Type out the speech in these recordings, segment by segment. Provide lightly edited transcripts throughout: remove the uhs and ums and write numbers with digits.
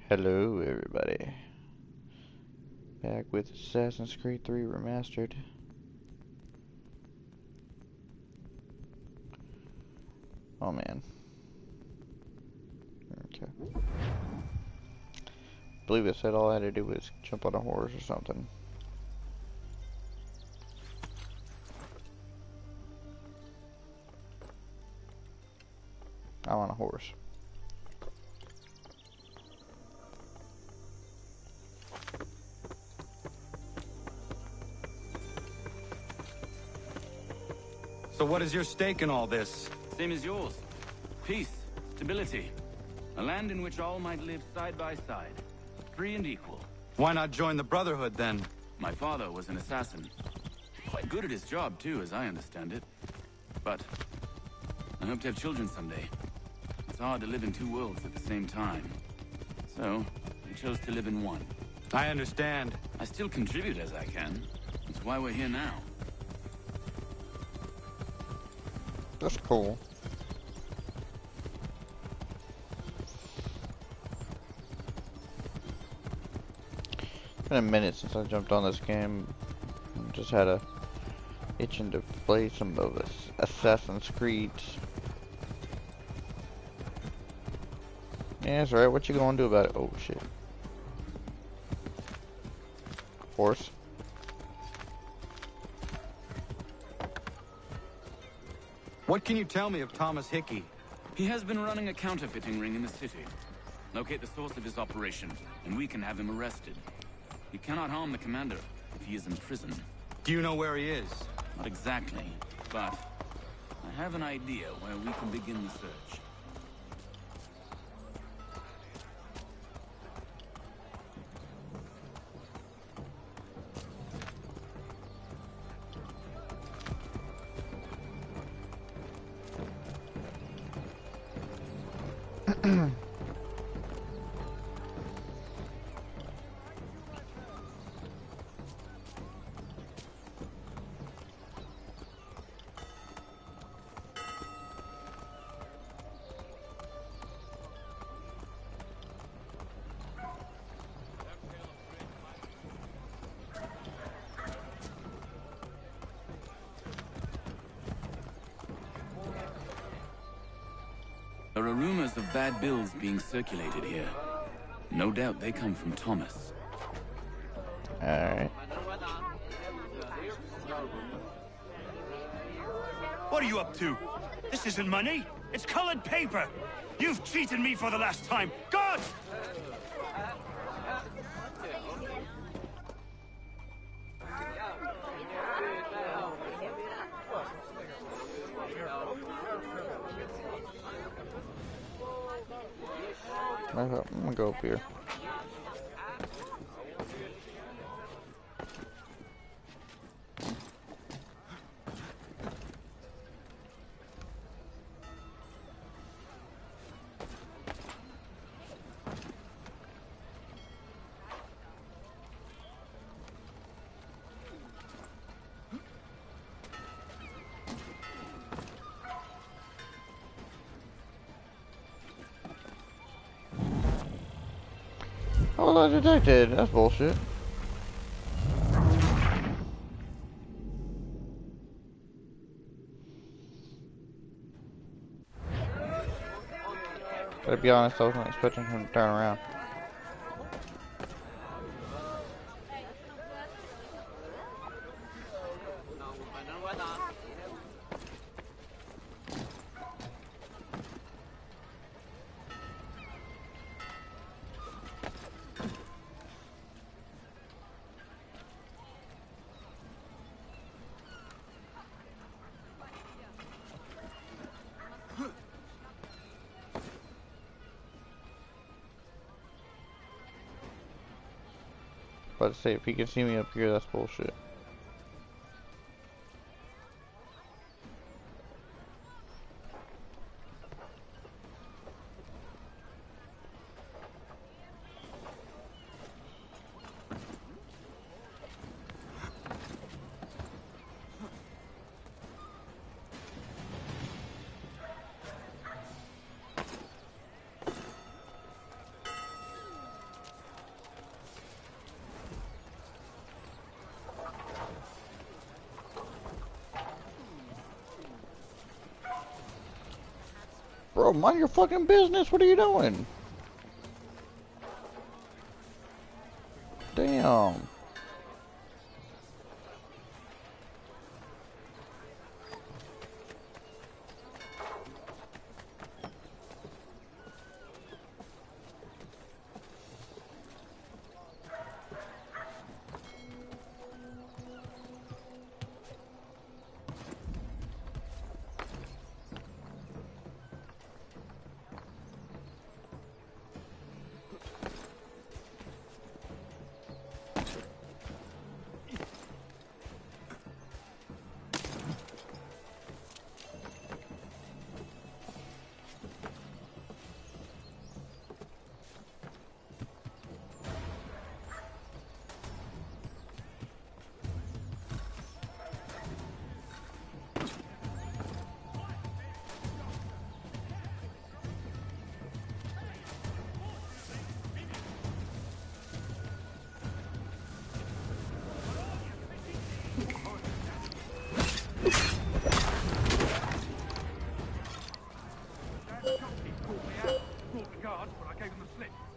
Hello everybody, back with Assassin's Creed 3 Remastered. Oh man. Okay. I believe it said all I had to do was jump on a horse or something. I'm on a horse. So what is your stake in all this? Same as yours. Peace, stability. A land in which all might live side by side, free and equal. Why not join the Brotherhood, then? My father was an assassin. Quite good at his job, too, as I understand it. But I hope to have children someday. It's hard to live in two worlds at the same time. So, I chose to live in one. I understand. I still contribute as I can. That's why we're here now. That's cool. It's been a minute since I jumped on this game. Just had a itching to play some of Assassin's Creed. Yeah, that's right. What you gonna do about it? Oh shit. Horse. What can you tell me of Thomas Hickey? He has been running a counterfeiting ring in the city. Locate the source of his operation, and we can have him arrested. He cannot harm the commander if he is in prison. Do you know where he is? Not exactly, but I have an idea where we can begin the search. There are rumors of bad bills being circulated here. No doubt they come from Thomas. Alright. What are you up to? This isn't money. It's colored paper. You've cheated me for the last time. God! I'm gonna go up here. Oh, was I detected? That's bullshit. Gotta be honest, I wasn't expecting him to turn around. But say if he can see me up here, that's bullshit. Bro, mind your fucking business. What are you doing? Damn.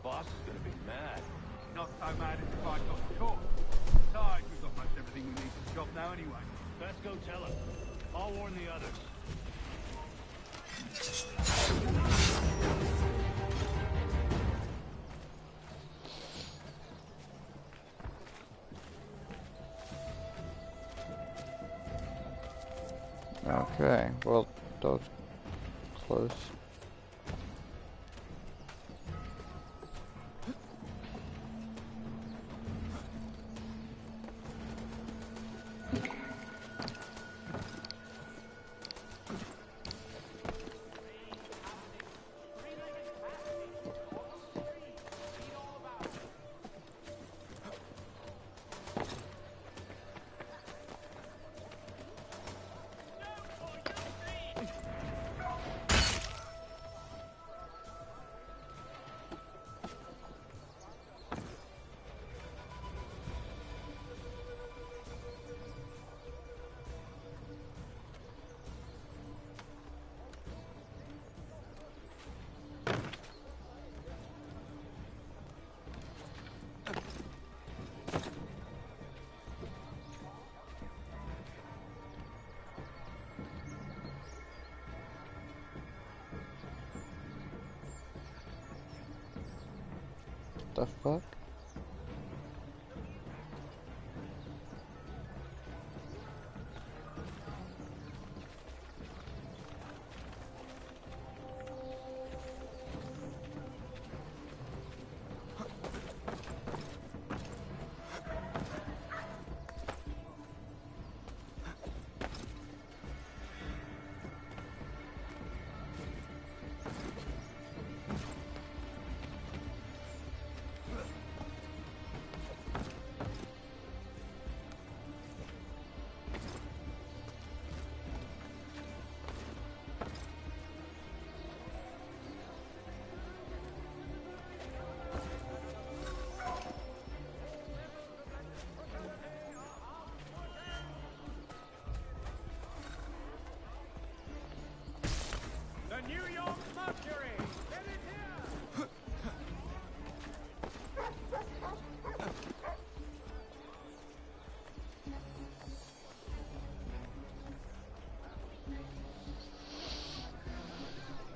Boss is gonna be mad. Not so mad if I got caught. Besides, we've got most everything we need for the job now anyway. Best go tell him. I'll warn the others. Okay, well, that was close. The fuck?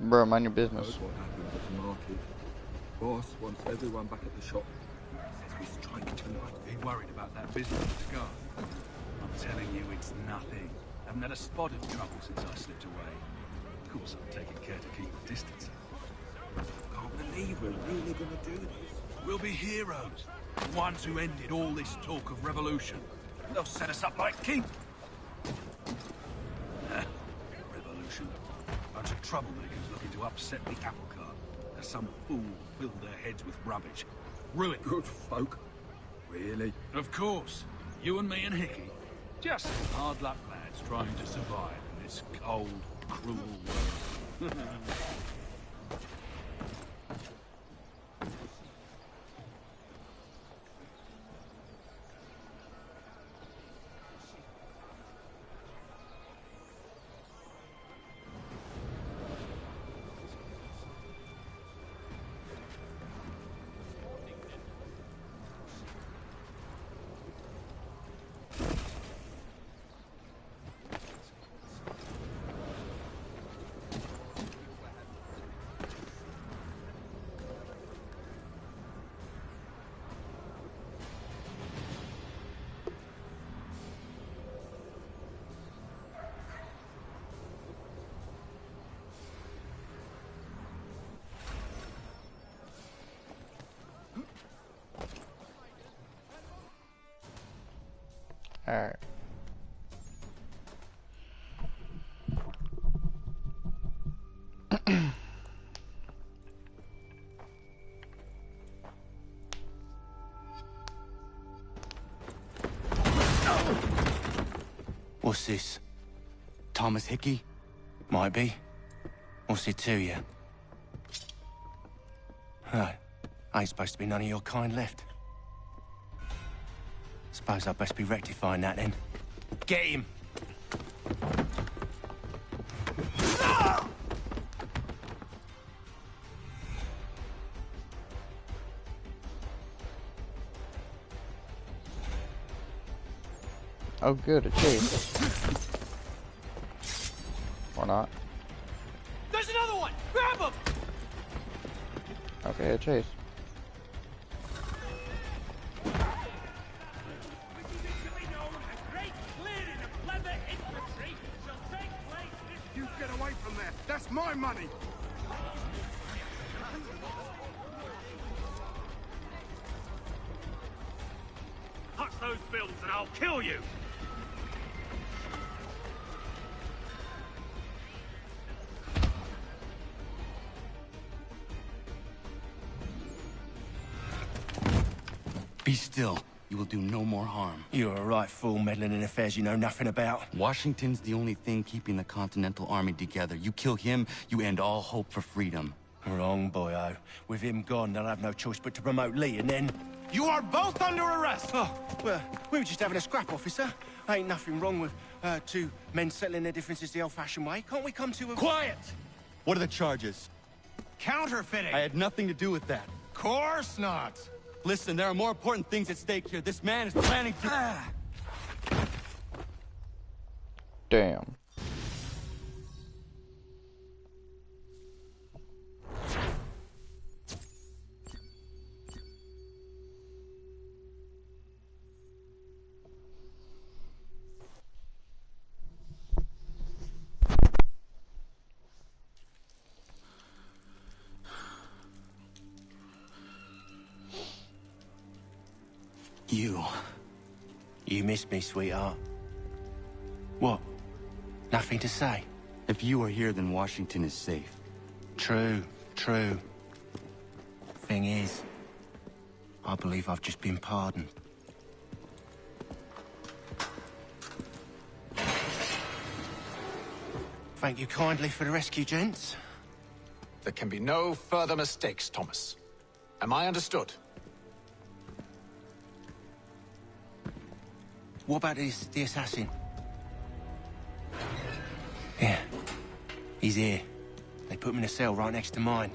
Bro, mind your business. What happened at the market? Boss wants everyone back at the shop. Says we strike tonight. Be worried about that business with Scar. I'm telling you, it's nothing. Haven't had a spot of trouble since I slipped away. Of course, I'm taking care to keep the distance. Can't believe we're really gonna do this. We'll be heroes. The ones who ended all this talk of revolution. They'll set us up like king. Revolution. Bunch of troublemakers looking to upset the apple cart. As some fool filled their heads with rubbish. Ruin. Good folk. Really? Of course. You and me and Hickey. Just some hard luck lads trying to survive in this cold, cruel world. Alright. What's this? Thomas Hickey? Might be. What's it to you? Right. Ain't supposed to be none of your kind left. Suppose I'd best be rectifying that then. Get him! Oh good, a chase. Or not. There's another one! Grab him! Okay, a chase. You get away from there! That's my money! Touch those bills and I'll kill you! Be still. You will do no more harm. You're a right fool meddling in affairs you know nothing about. Washington's the only thing keeping the Continental Army together. You kill him, you end all hope for freedom. Wrong, boyo. With him gone, they'll have no choice but to promote Lee, and then... You are both under arrest! Oh, well, we were just having a scrap, officer. Ain't nothing wrong with two men settling their differences the old-fashioned way. Can't we come to a... Quiet! What are the charges? Counterfeiting! I had nothing to do with that. Course not! Listen, there are more important things at stake here. This man is planning to... Damn. You missed me, sweetheart. What? Nothing to say? If you are here, then Washington is safe. True, true. Thing is, I believe I've just been pardoned. Thank you kindly for the rescue, gents. There can be no further mistakes, Thomas. Am I understood? What about the assassin? Yeah, he's here. They put him in a cell right next to mine.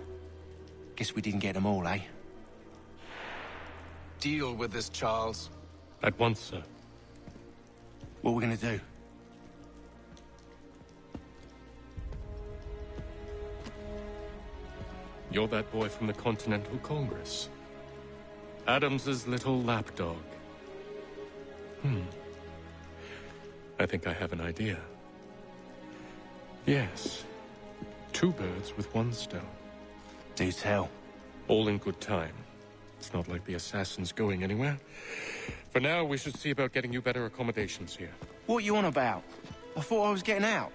Guess we didn't get them all, eh? Deal with this, Charles. At once, sir. What are we gonna do? You're that boy from the Continental Congress. Adams's little lapdog. I think I have an idea. Yes. Two birds with one stone. Do tell. All in good time. It's not like the assassin's going anywhere. For now, we should see about getting you better accommodations here. What are you on about? I thought I was getting out.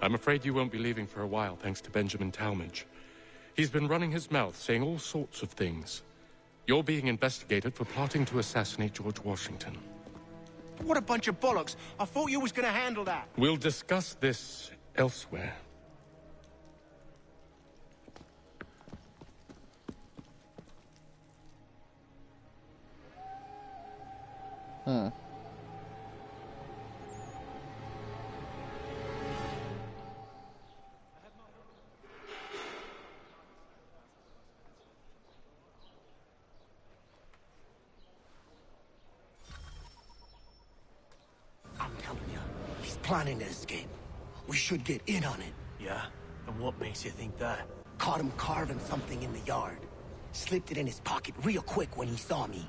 I'm afraid you won't be leaving for a while, thanks to Benjamin Talmadge. He's been running his mouth, saying all sorts of things. You're being investigated for plotting to assassinate George Washington. What a bunch of bollocks. I thought you was gonna handle that. We'll discuss this elsewhere. I'm telling you, he's planning to escape. We should get in on it. Yeah? And what makes you think that? Caught him carving something in the yard. Slipped it in his pocket real quick when he saw me.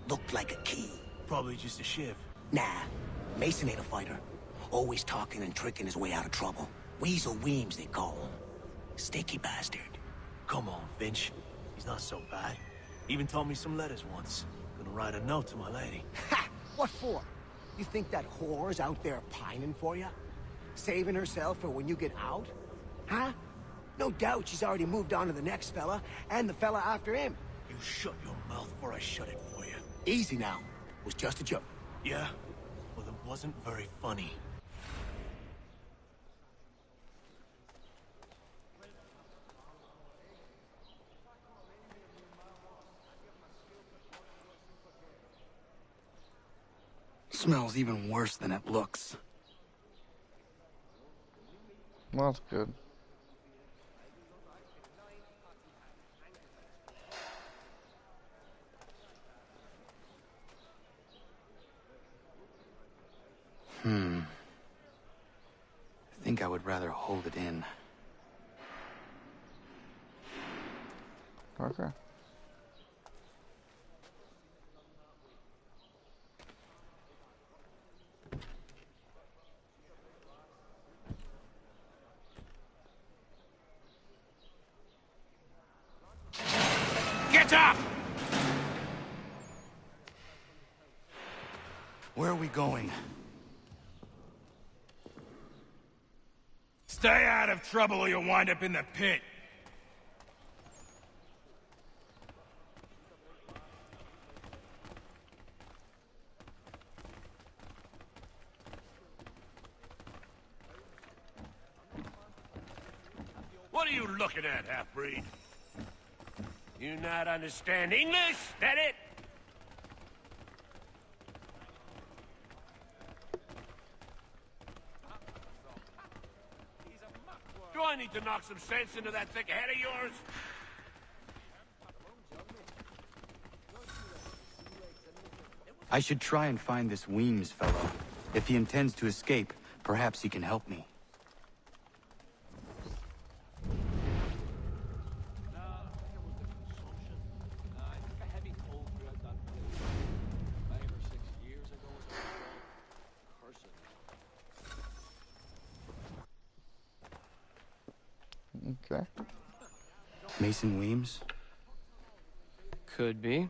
Looked like a key. Probably just a shiv. Nah, Mason ain't a fighter. Always talking and tricking his way out of trouble. Weasel Weems, they call him. Sticky bastard. Come on, Finch. He's not so bad. Even taught me some letters once. Gonna write a note to my lady. Ha! What for? You think that whore's out there pining for you? Saving herself for when you get out? Huh? No doubt she's already moved on to the next fella, and the fella after him. You shut your mouth before I shut it for you. Easy now. It was just a joke. Yeah? Well, it wasn't very funny. Smells even worse than it looks. Well, that's good. I think I would rather hold it in. Okay. Get up! Where are we going? Stay out of trouble or you'll wind up in the pit. What are you looking at, half-breed? You not understand English? That it? Do I need to knock some sense into that thick head of yours? I should try and find this Weems fellow. If he intends to escape, perhaps he can help me. Okay. Mason Weems? Could be.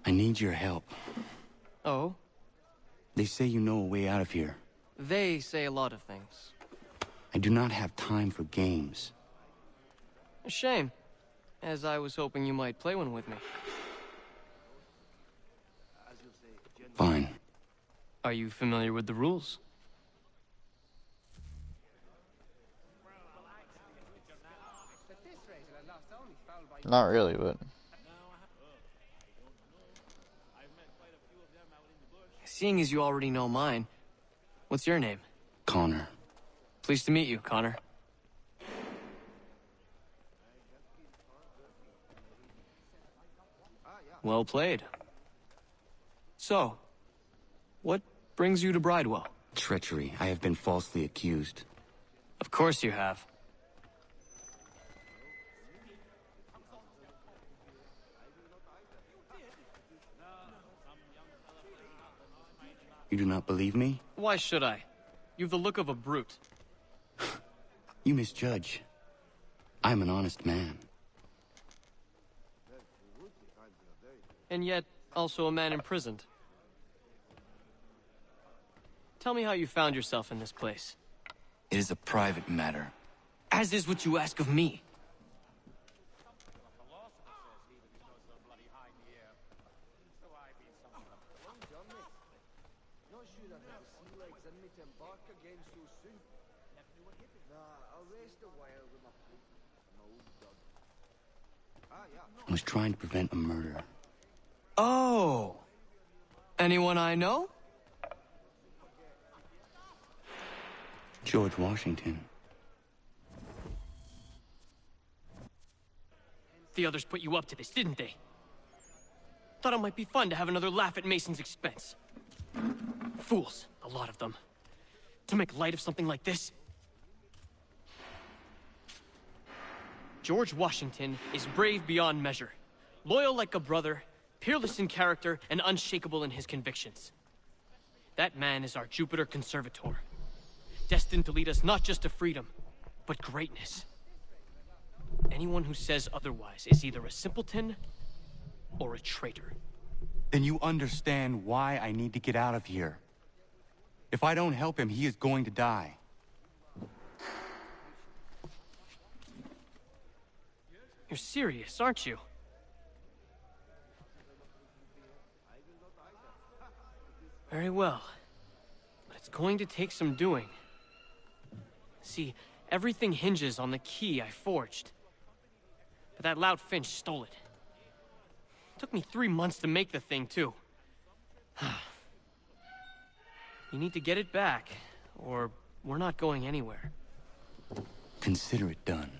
I need your help. Oh? They say you know a way out of here. They say a lot of things. I do not have time for games. A shame, as I was hoping you might play one with me. Fine. Are you familiar with the rules? Not really, but Seeing as you already know mine, what's your name? Connor. Pleased to meet you, Connor. Well played. So, what brings you to Bridewell? Treachery. I have been falsely accused. Of course you have. You do not believe me? Why should I? You've the look of a brute. You misjudge. I'm an honest man. And yet, also a man imprisoned. Tell me how you found yourself in this place. It is a private matter. As is what you ask of me. I was trying to prevent a murder. Oh! Anyone I know? George Washington. The others put you up to this, didn't they? Thought it might be fun to have another laugh at Mason's expense. Fools, a lot of them. To make light of something like this. George Washington is brave beyond measure, loyal like a brother, peerless in character, and unshakable in his convictions. That man is our Jupiter Conservator, destined to lead us not just to freedom, but greatness. Anyone who says otherwise is either a simpleton or a traitor. Then you understand why I need to get out of here. If I don't help him, he is going to die. You're serious, aren't you? Very well. But it's going to take some doing. See, everything hinges on the key I forged. But that loud Finch stole it. Took me 3 months to make the thing, too. You need to get it back, or we're not going anywhere. Consider it done.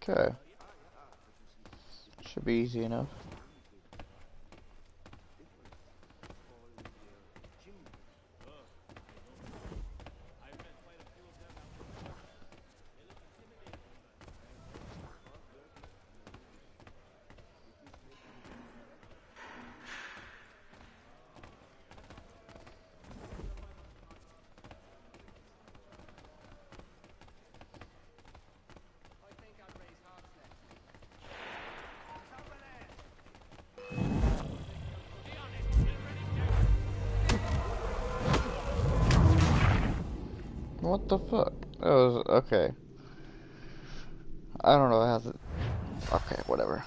Okay. Should be easy enough. What the fuck? That was okay. I don't know how to. Okay, whatever.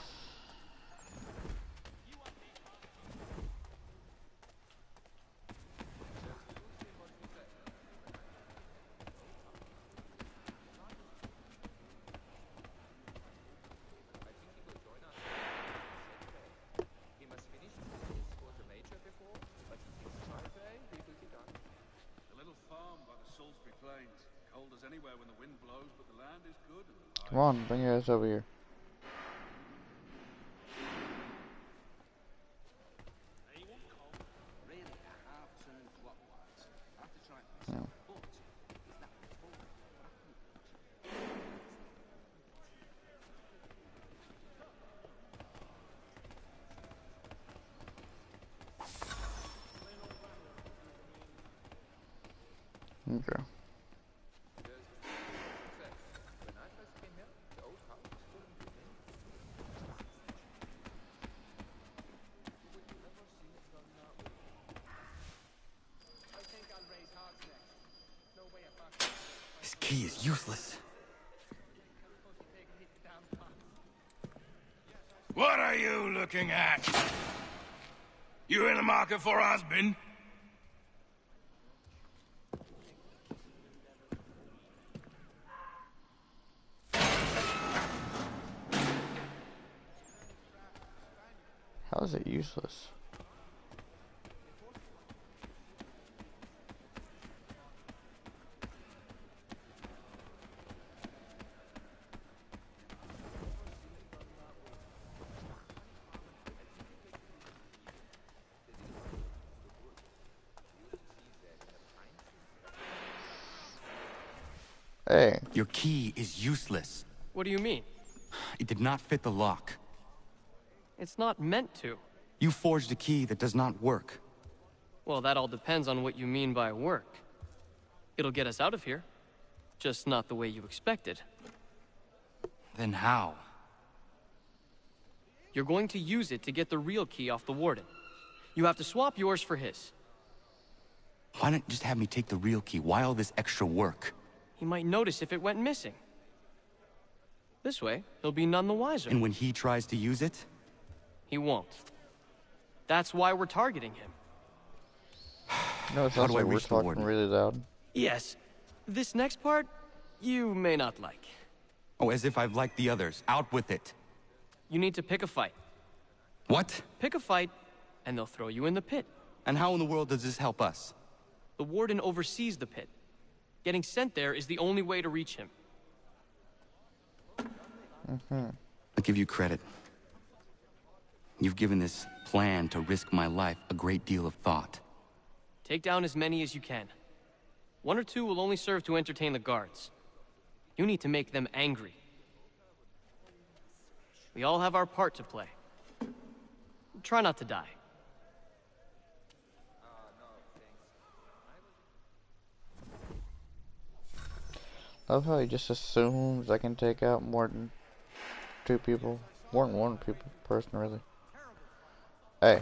Come on, bring your ass over here. No. Okay. This key is useless. What are you looking at? You in the market for a husband? How is it useless? Hey. Your key is useless. What do you mean? It did not fit the lock. It's not meant to. You forged a key that does not work. Well, that all depends on what you mean by work. It'll get us out of here. Just not the way you expected. Then how? You're going to use it to get the real key off the warden. You have to swap yours for his. Why not just have me take the real key? Why all this extra work? He might notice if it went missing. This way, he'll be none the wiser. And when he tries to use it? He won't. That's why we're targeting him. No, it sounds like we're talking really loud. Yes. This next part, you may not like. Oh, as if I've liked the others. Out with it. You need to pick a fight. What? Pick a fight, and they'll throw you in the pit. And how in the world does this help us? The warden oversees the pit. Getting sent there is the only way to reach him. I'll give you credit. You've given this plan to risk my life a great deal of thought. Take down as many as you can. 1 or 2 will only serve to entertain the guards. You need to make them angry. We all have our part to play. Try not to die. Love how he just assumes I can take out more than 2 people. More than 1 person, really. Hey.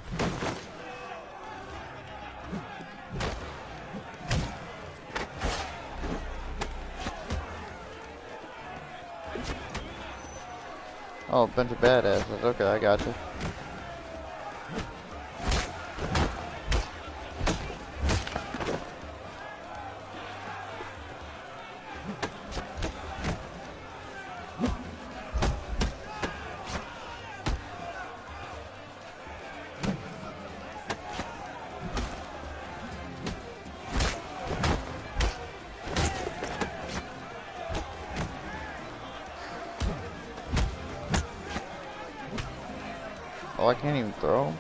Oh, a bunch of badasses. Okay, I got you. Oh, I can't even throw.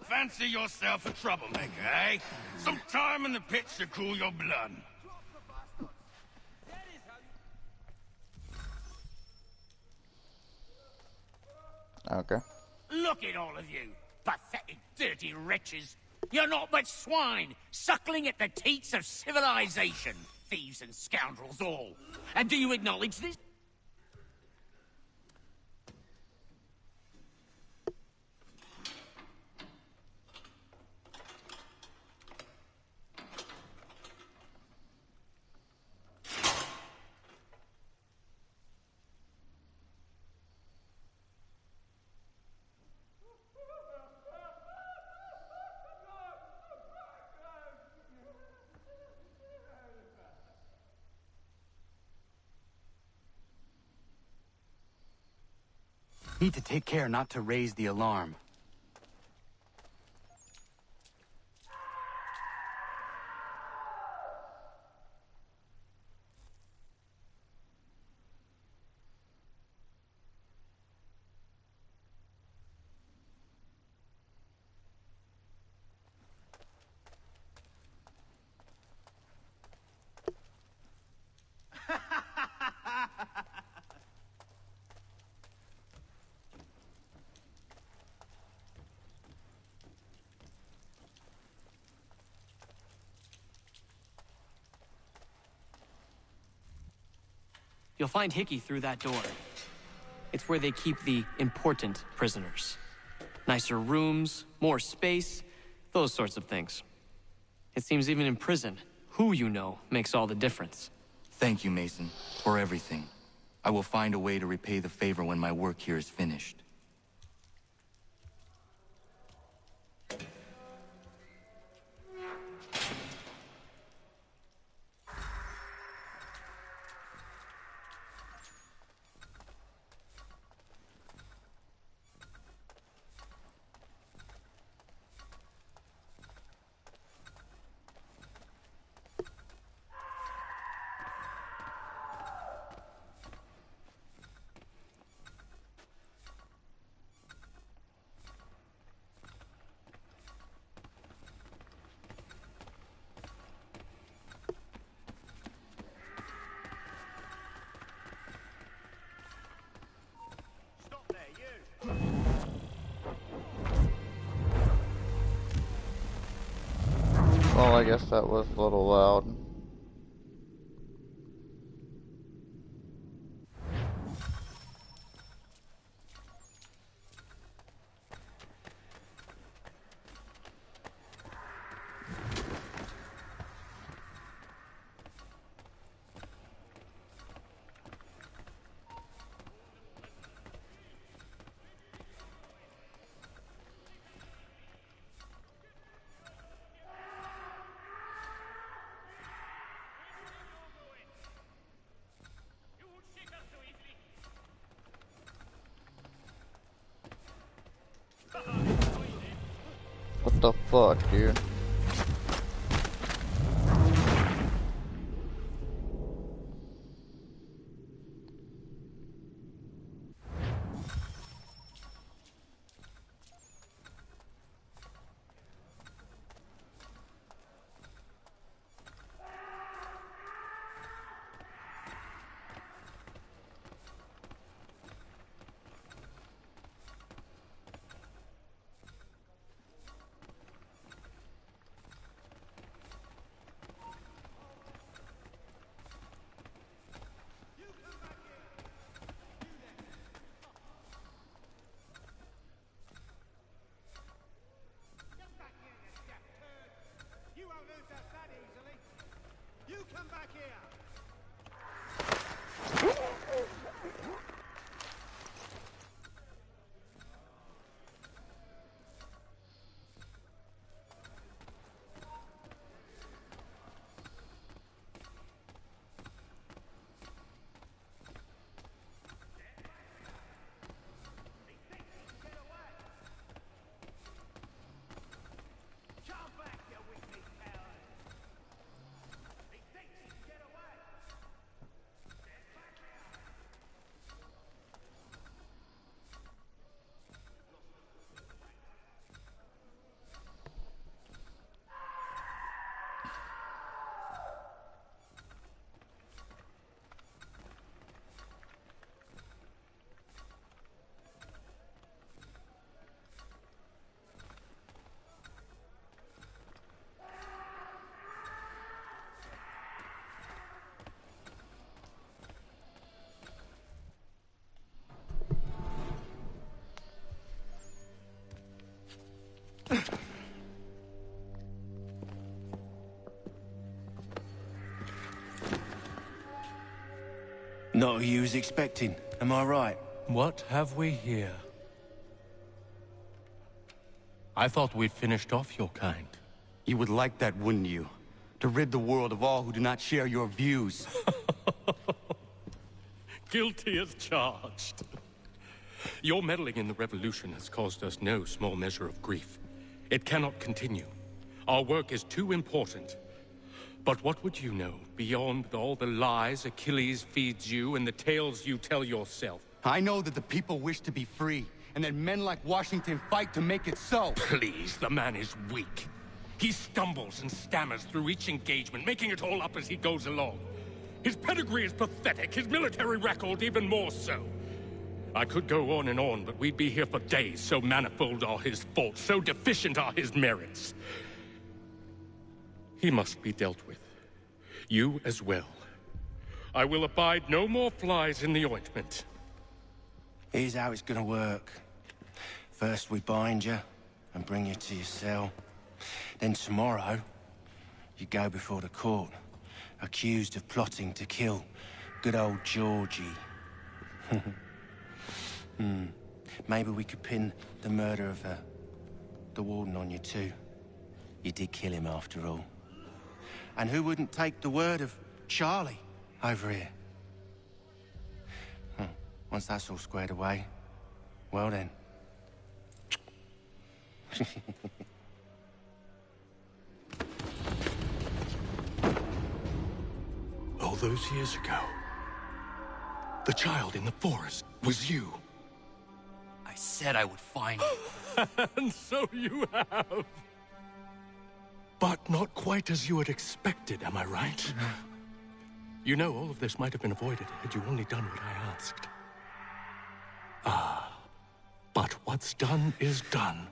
Fancy yourself a troublemaker, eh? Some time in the pits to cool your blood. Okay. Look at all of you, pathetic, dirty wretches. You're not but swine, suckling at the teats of civilization. Thieves and scoundrels all. And do you acknowledge this? Need to take care not to raise the alarm. You'll find Hickey through that door. It's where they keep the important prisoners. Nicer rooms, more space, those sorts of things. It seems even in prison, who you know makes all the difference. Thank you, Mason, for everything. I will find a way to repay the favor when my work here is finished. Well, I guess that was a little loud. the fuck, dude? Not who you was expecting, am I right? What have we here? I thought we'd finished off your kind. You would like that, wouldn't you? To rid the world of all who do not share your views. Guilty as charged. Your meddling in the revolution has caused us no small measure of grief. It cannot continue. Our work is too important. But what would you know beyond all the lies Achilles feeds you and the tales you tell yourself? I know that the people wish to be free, and that men like Washington fight to make it so. Please, the man is weak. He stumbles and stammers through each engagement, making it all up as he goes along. His pedigree is pathetic, his military record even more so. I could go on, but we'd be here for days, so manifold are his faults, so deficient are his merits. He must be dealt with. You as well. I will abide no more flies in the ointment. Here's how it's gonna work. First we bind you and bring you to your cell. Then tomorrow, you go before the court, accused of plotting to kill good old Georgie. Maybe we could pin the murder of the warden on you too. You did kill him after all. And who wouldn't take the word of Charlie over here? Once that's all squared away, well then. All those years ago, the child in the forest was you. I said I would find you. And so you have. But not quite as you had expected, am I right? You know, all of this might have been avoided had you only done what I asked. But what's done is done.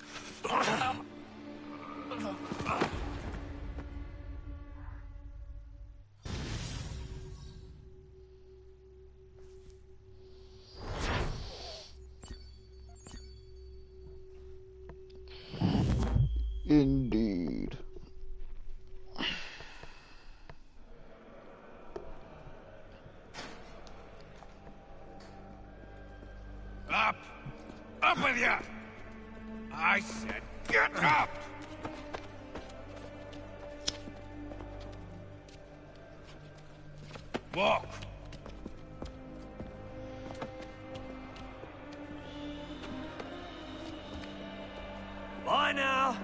Indeed. Up! Up with you! I said get up! Walk! Bye now!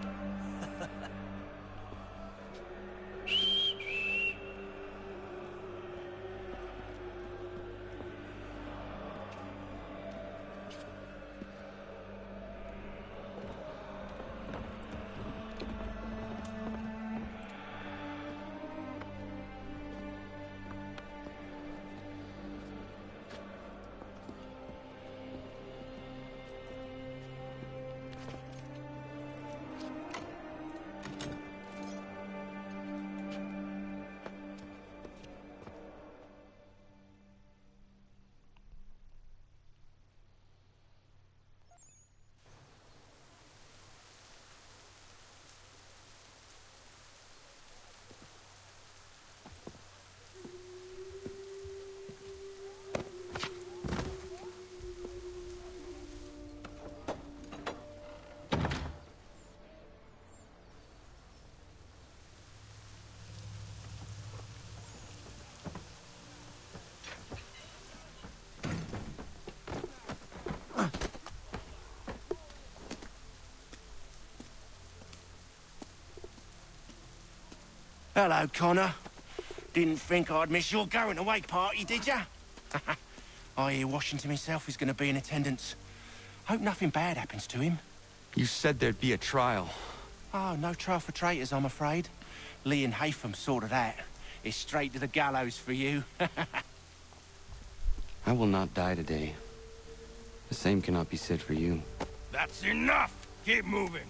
Hello, Connor. Didn't think I'd miss your going away party, did ya? I hear Washington himself is going to be in attendance. Hope nothing bad happens to him. You said there'd be a trial. Oh, no trial for traitors, I'm afraid. Lee and Haytham sorted that. It's straight to the gallows for you. I will not die today. The same cannot be said for you. That's enough! Keep moving!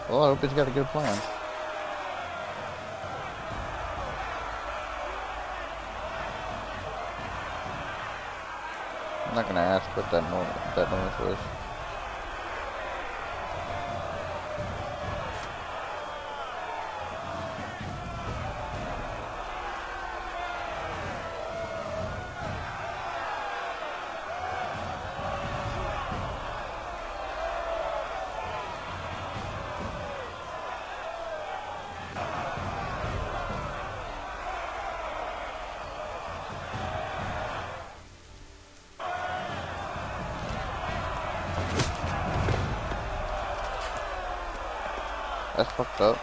Well, I hope he's got a good plan. I'm not gonna ask what that noise was. That's fucked up.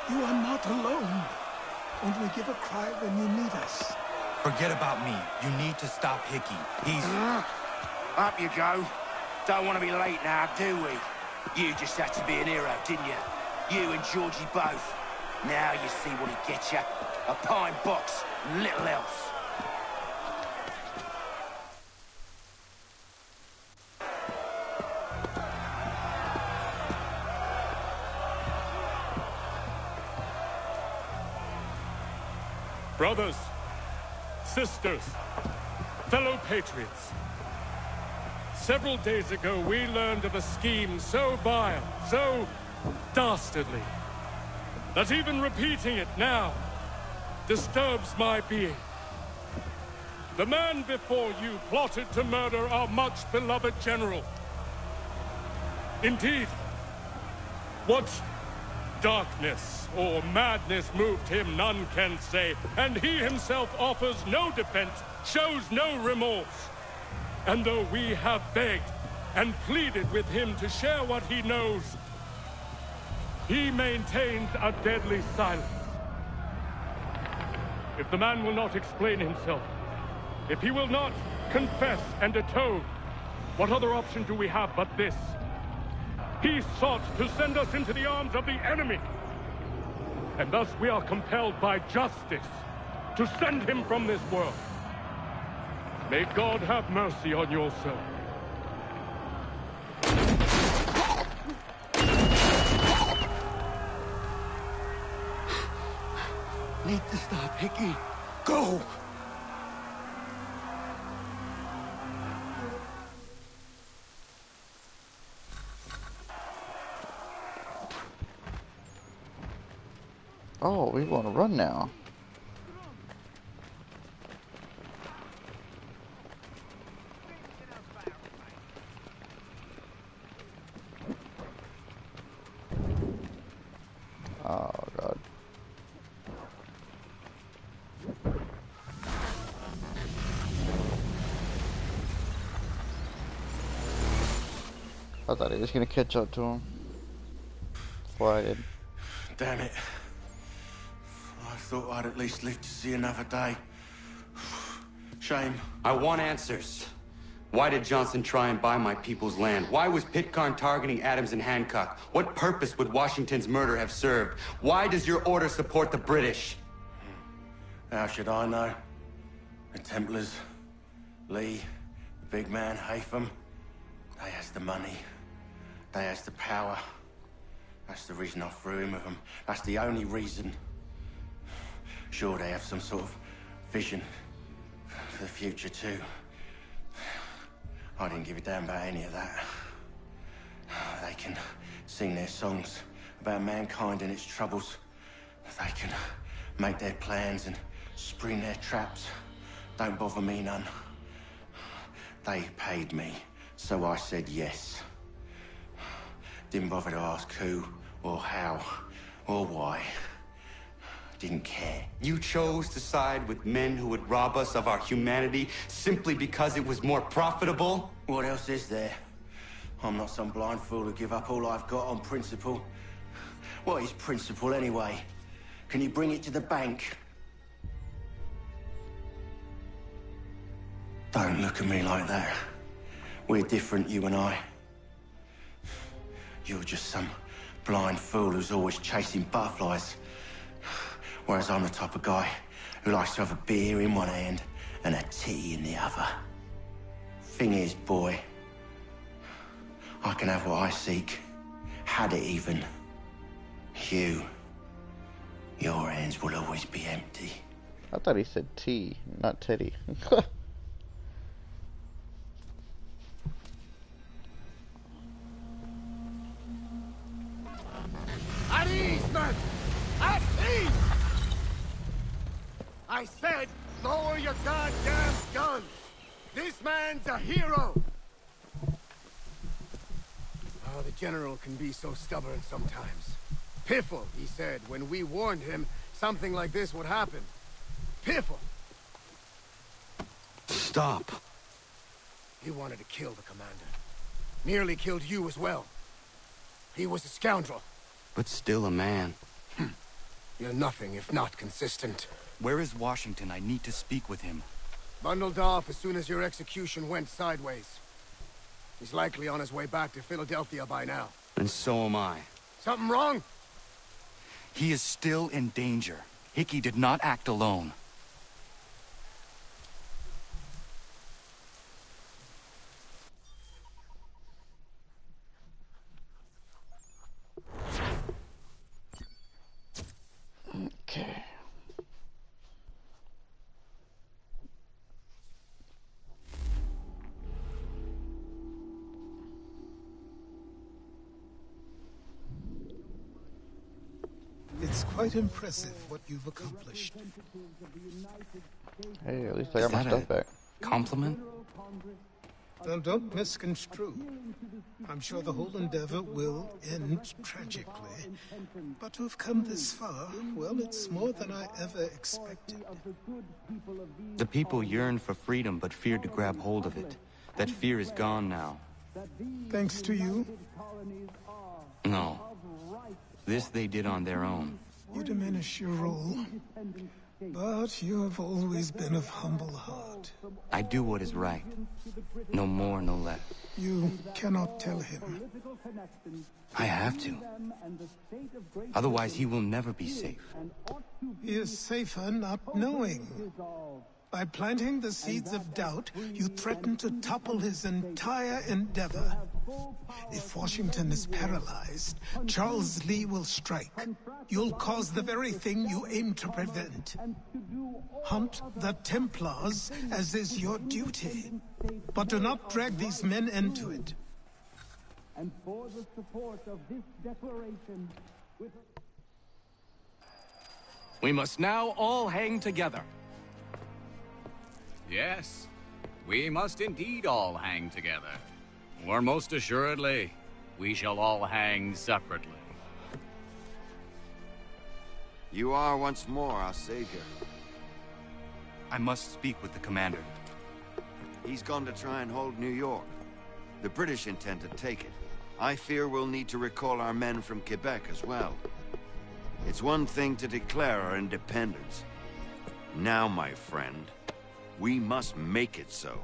You are not alone. Only give a cry when you need us. Forget about me. You need to stop Hickey. He's... Up you go. Don't want to be late now, do we? You just had to be an hero, didn't you? You and Georgie both. Now you see what it gets you. A pine box, and little else. Brothers, sisters, fellow patriots. Several days ago, we learned of a scheme so vile, so dastardly, that even repeating it now disturbs my being. The man before you plotted to murder our much-beloved general. Indeed, what darkness or madness moved him, none can say, and he himself offers no defense, shows no remorse. And though we have begged and pleaded with him to share what he knows, he maintains a deadly silence. If the man will not explain himself, if he will not confess and atone, what other option do we have but this? He sought to send us into the arms of the enemy. And thus we are compelled by justice to send him from this world. May God have mercy on your soul. Need to stop, Hickey. Go! Oh, we want to run now. Oh, God. I thought he was going to catch up to him before I did. Damn it. I thought I'd at least live to see another day. Shame. I want answers. Why did Johnson try and buy my people's land? Why was Pitcairn targeting Adams and Hancock? What purpose would Washington's murder have served? Why does your order support the British? How should I know? The Templars, Lee, the big man, Haytham, they has the money. They has the power. That's the reason I threw in with them. That's the only reason. Sure, they have some sort of vision for the future, too. I didn't give a damn about any of that. They can sing their songs about mankind and its troubles. They can make their plans and spring their traps. Don't bother me none. They paid me, so I said yes. Didn't bother to ask who, or how, or why. Didn't care. You chose to side with men who would rob us of our humanity simply because it was more profitable? What else is there? I'm not some blind fool to give up all I've got on principle. What is principle anyway? Can you bring it to the bank? Don't look at me like that. We're different, you and I. You're just some blind fool who's always chasing butterflies. Whereas I'm the type of guy who likes to have a beer in one hand and a tea in the other. Thing is, boy, I can have what I seek. Had it even. Your hands will always be empty. I thought he said tea, not teddy. At ease, men! At ease! I said, lower your goddamn gun! This man's a hero! Oh, the General can be so stubborn sometimes. Piffle, he said, when we warned him something like this would happen. Piffle! Stop. He wanted to kill the commander. Nearly killed you as well. He was a scoundrel. But still a man. You're nothing if not consistent. Where is Washington? I need to speak with him. Bundled off as soon as your execution went sideways. He's likely on his way back to Philadelphia by now. And so am I. Something wrong? He is still in danger. Hickey did not act alone. Okay. It's quite impressive what you've accomplished. Hey, at least I got my stuff back. Compliment? Now, don't misconstrue. I'm sure the whole endeavor will end tragically. But to have come this far, well, it's more than I ever expected. The people yearned for freedom but feared to grab hold of it. That fear is gone now. Thanks to you? No. This they did on their own. You diminish your role. But you have always been of humble heart. I do what is right. No more, no less. You cannot tell him. I have to. Otherwise, he will never be safe. He is safer not knowing. By planting the seeds of doubt, you threaten to topple his entire endeavor. If Washington is paralyzed, Charles Lee will strike. You'll cause the very thing you aim to prevent. Hunt the Templars, as is your duty. But do not drag these men into it. And for the support of this declaration... We must now all hang together. Yes, we must indeed all hang together. Or most assuredly, we shall all hang separately. You are once more our savior. I must speak with the commander. He's gone to try and hold New York. The British intend to take it. I fear we'll need to recall our men from Quebec as well. It's one thing to declare our independence. Now, my friend, we must make it so.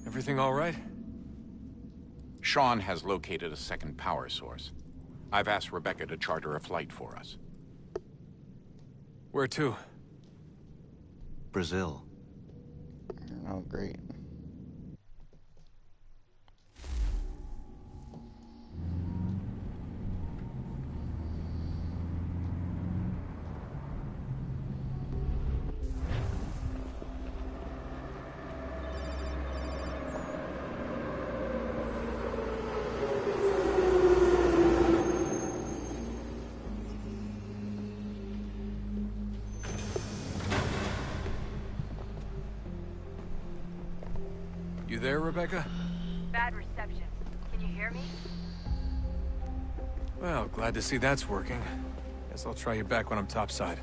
Everything all right? Sean has located a second power source. I've asked Rebecca to charter a flight for us. Where to? Brazil. Oh, great. there, Rebecca? Bad reception. Can you hear me? Well, glad to see that's working. Guess I'll try you back when I'm topside.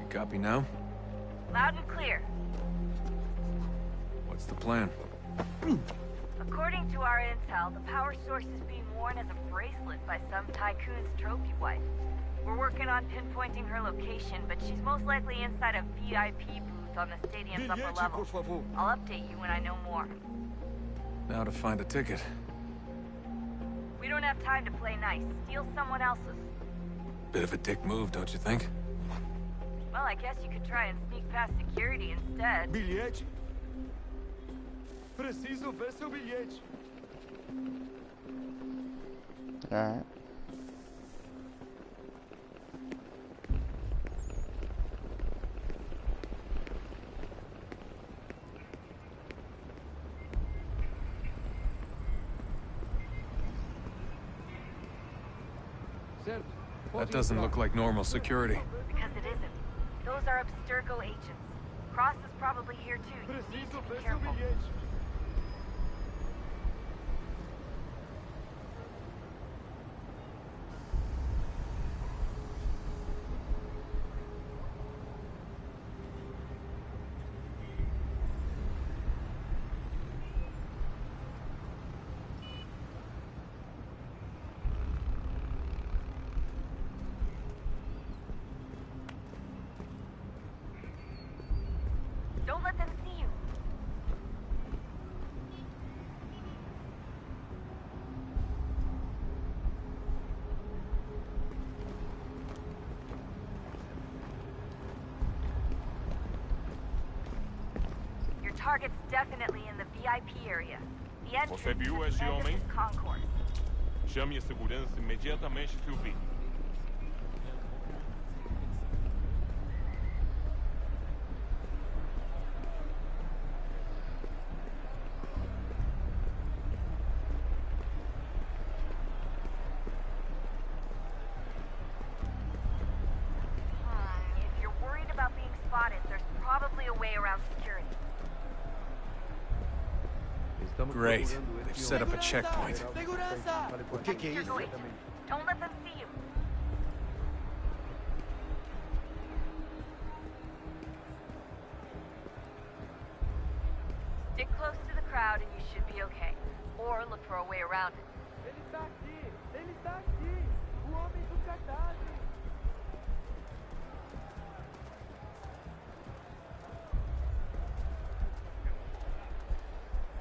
Copy now? Loud and clear. What's the plan? According to our intel, the power source is being worn as a bracelet by some tycoon's trophy wife. We're working on pinpointing her location, but she's most likely inside a VIP booth on the stadium's upper level. I'll update you when I know more. Now to find a ticket. We don't have time to play nice. Steal someone else's. Bit of a dick move, don't you think? Well, I guess you could try and sneak past security instead. Bilhete? Preciso ver seu bilhete. Alright. That doesn't look like normal security. Because it isn't. Those are Abstergo agents. Cross is probably here too. You need to be careful. Don't let them see you. Your target's definitely in the VIP area. The entrance Você viu is esse the homem? concourse. Chame a segurança imediatamente se o vir. If you're worried about being spotted, there's probably a way around security. Great. They've set up a checkpoint. O que é isso? Don't let them see you. Stick close to the crowd and you should be okay. Or look for a way around it. Ele está aqui! Ele está aqui! O homem do cartaz!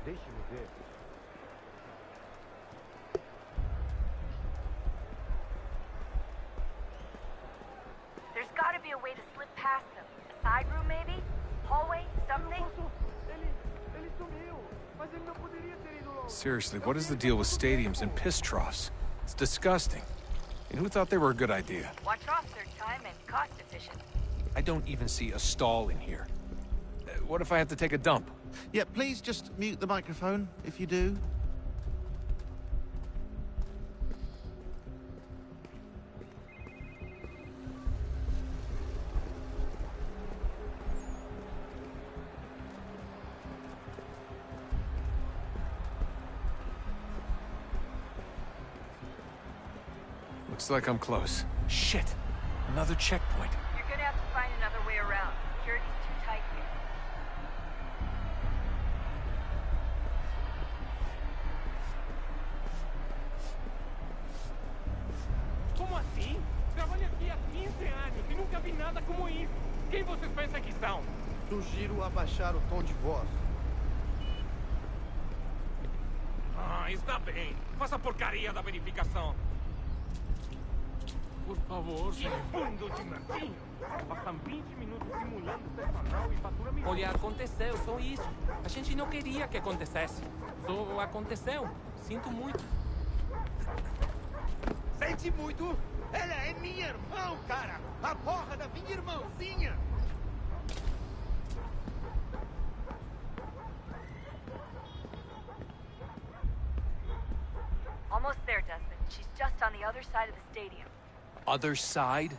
Deixe-me ver. There's gotta be a way to slip past them. A side room maybe? Hallway? Something? Ele sumiu! Mas ele não poderia ter ido logo! Seriously, what is the deal with stadiums and piss troughs? It's disgusting. And who thought they were a good idea? Watch off third time and cost efficient. I don't even see a stall in here. What if I have to take a dump? Yeah, please just mute the microphone if you do. Looks like I'm close. Shit! Another checkpoint. You're gonna have to find another way around. Security's too tight here. Como assim? Trabalho aqui há 15 anos e nunca vi nada como isso. Quem vocês pensam que são? Sugiro abaixar o tom de voz. Ah, está bem. Faça a porcaria da verificação. Por favor, senhor. Fundo de Martinho. Passam 20 minutos simulando personal e fatura milhões. Olha, aconteceu, só isso. A gente não queria que acontecesse. Só aconteceu. Sinto muito. Sente muito? Ela é minha irmã, cara! A porra da minha irmãzinha! Almost there, Desmond. She's just on the other side of the stadium. Other side?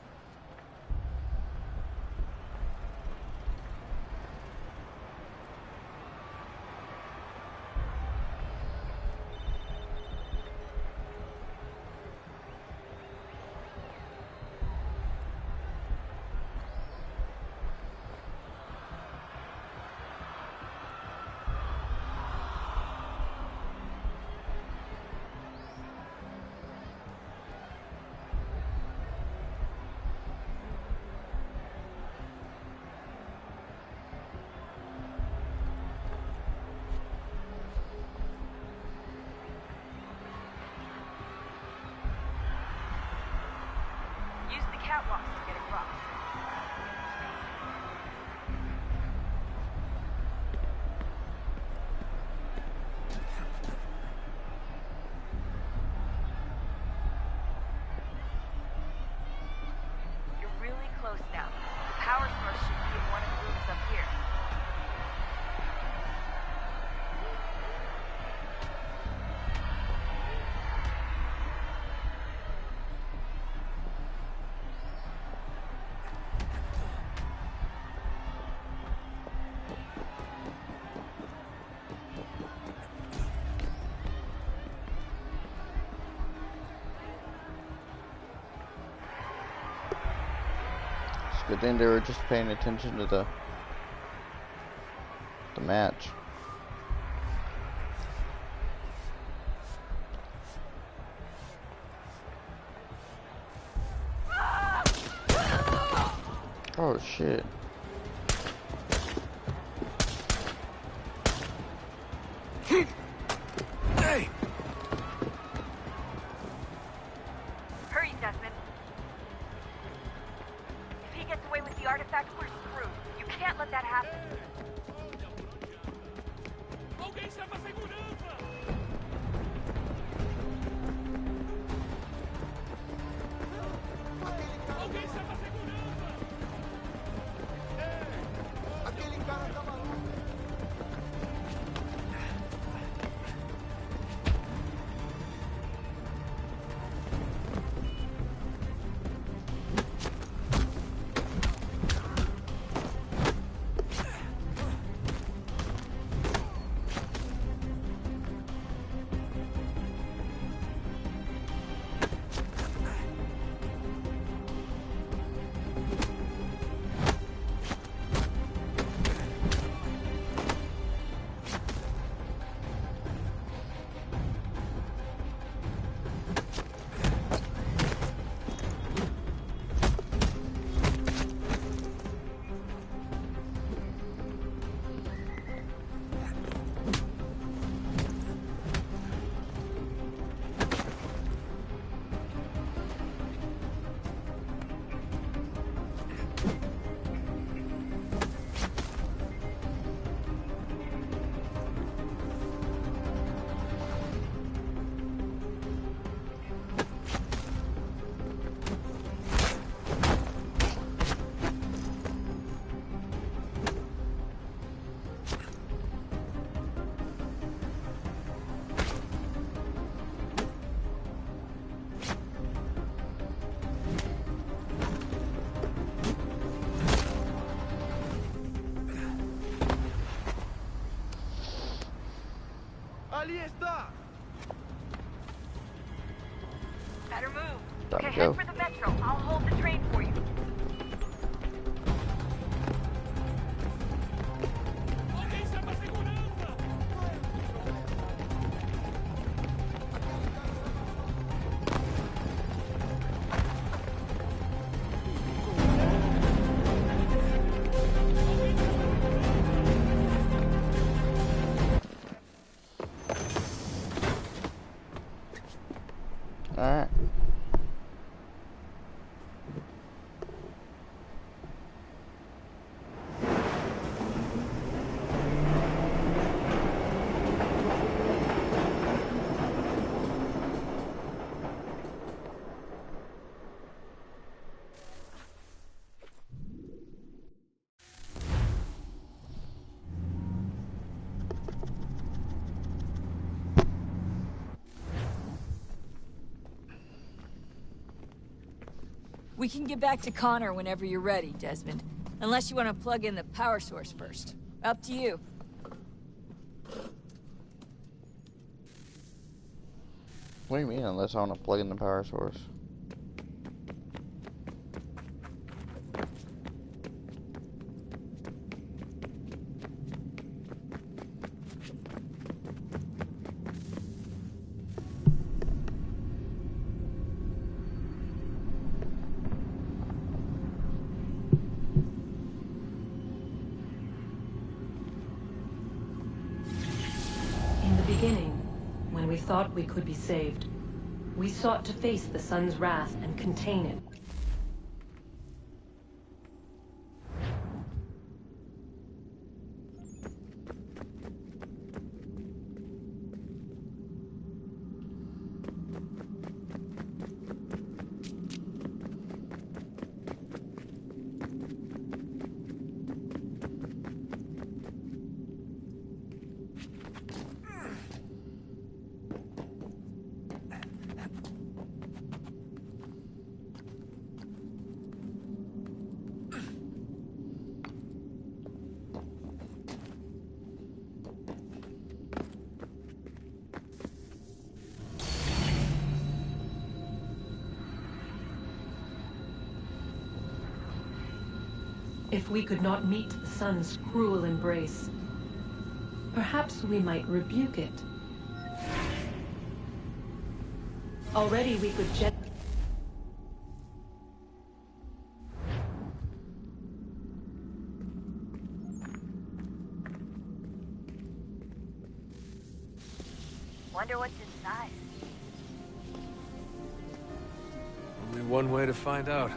Use the catwalks to get across. You're really close now. The power source should be in one of the rooms up here. It's a good thing they were just paying attention to the match. Oh shit. Hey! Hurry, Desmond. If he gets away with the artifact, we're screwed. You can't let that happen. Alguém chama a segurança! Alguém chama a segurança! Aquele cara tá maluco! Ali está! Better move. Time Okay, to go. head for the metro. I'll hold the train for you. Alguém chama a segurança! Alright. We can get back to Connor whenever you're ready, Desmond. Unless you want to plug in the power source first. Up to you. What do you mean, unless I want to plug in the power source? In the beginning, when we thought we could be saved, we sought to face the sun's wrath and contain it. If we could not meet the sun's cruel embrace, perhaps we might rebuke it. Already we could Wonder what's inside. Only one way to find out.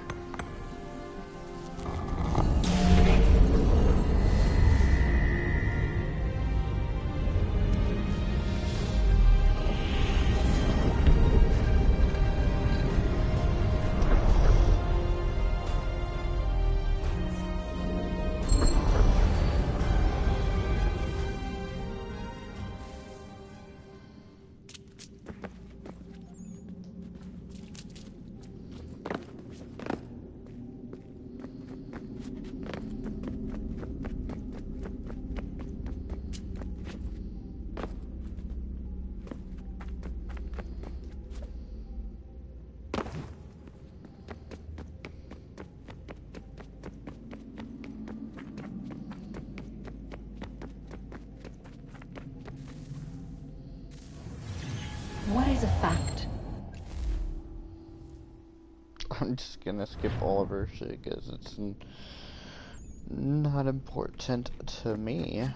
What is a fact? I'm just gonna skip all of her shit because it's not important to me.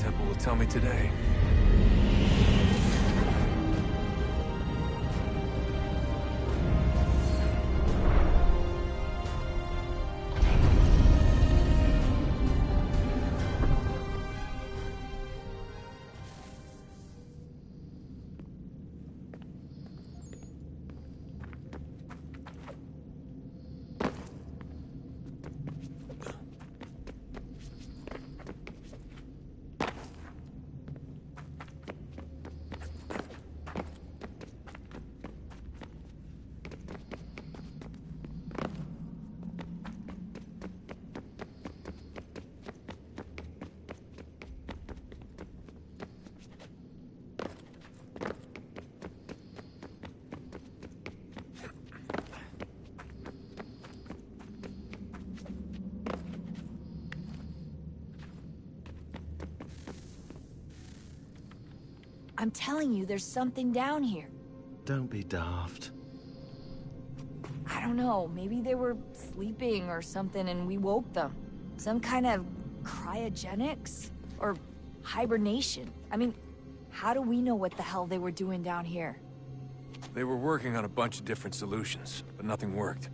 temple will tell me today. I'm telling you, there's something down here. Don't be daft. I don't know, maybe they were sleeping or something and we woke them. Some kind of cryogenics? Or hibernation? I mean, how do we know what the hell they were doing down here? They were working on a bunch of different solutions, but nothing worked.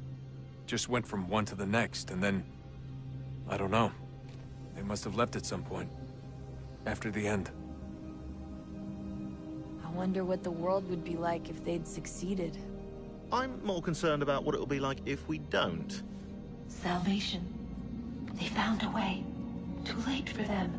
Just went from one to the next, and then... I don't know. They must have left at some point. After the end. I wonder what the world would be like if they'd succeeded. I'm more concerned about what it'll be like if we don't. Salvation. They found a way. Too late for them.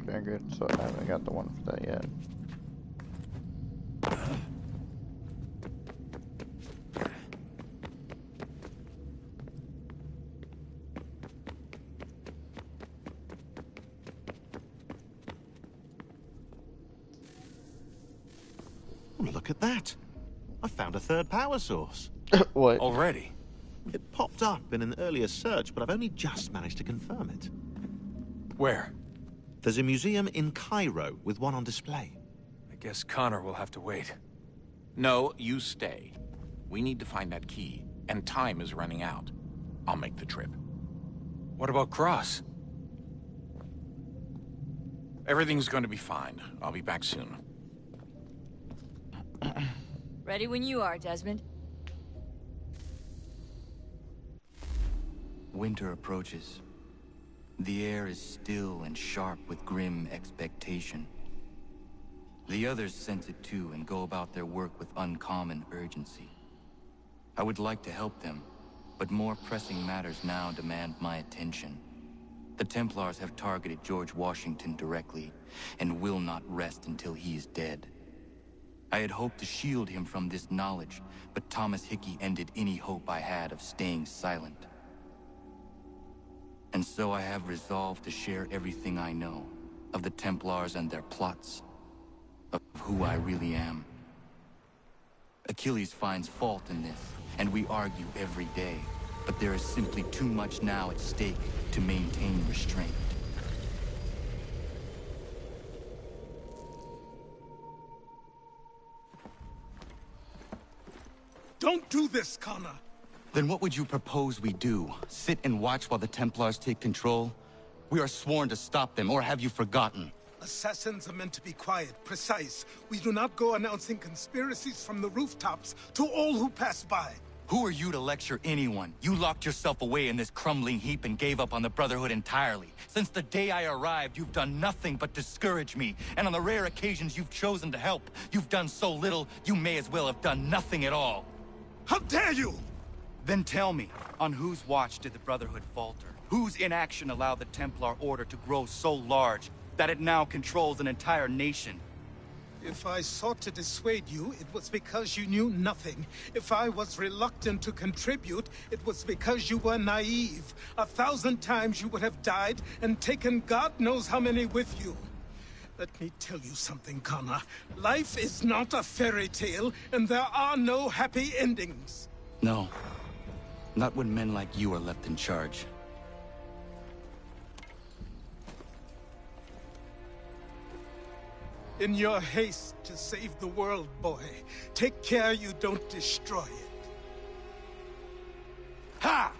Okay, good. So I haven't got the one for that yet. Oh, look at that. I found a third power source. What? Already? It popped up in an earlier search, but I've only just managed to confirm it. Where? There's a museum in Cairo with one on display. I guess Connor will have to wait. No, you stay. We need to find that key, and time is running out. I'll make the trip. What about Cross? Everything's going to be fine. I'll be back soon. Ready when you are, Desmond. Winter approaches. The air is still and sharp with grim expectation. The others sense it too and go about their work with uncommon urgency. I would like to help them, but more pressing matters now demand my attention. The Templars have targeted George Washington directly, and will not rest until he is dead. I had hoped to shield him from this knowledge, but Thomas Hickey ended any hope I had of staying silent. And so I have resolved to share everything I know of the Templars and their plots, of who I really am. Achilles finds fault in this, and we argue every day, but there is simply too much now at stake to maintain restraint. Don't do this, Connor! Then what would you propose we do? Sit and watch while the Templars take control? We are sworn to stop them, or have you forgotten? Assassins are meant to be quiet, precise. We do not go announcing conspiracies from the rooftops to all who pass by. Who are you to lecture anyone? You locked yourself away in this crumbling heap and gave up on the Brotherhood entirely. Since the day I arrived, you've done nothing but discourage me. And on the rare occasions you've chosen to help, you've done so little, you may as well have done nothing at all. How dare you! Then tell me, on whose watch did the Brotherhood falter? Whose inaction allowed the Templar Order to grow so large that it now controls an entire nation? If I sought to dissuade you, it was because you knew nothing. If I was reluctant to contribute, it was because you were naive. 1,000 times you would have died and taken God knows how many with you. Let me tell you something, Connor. Life is not a fairy tale, and there are no happy endings. No. Not when men like you are left in charge. In your haste to save the world, boy, take care you don't destroy it. Ha!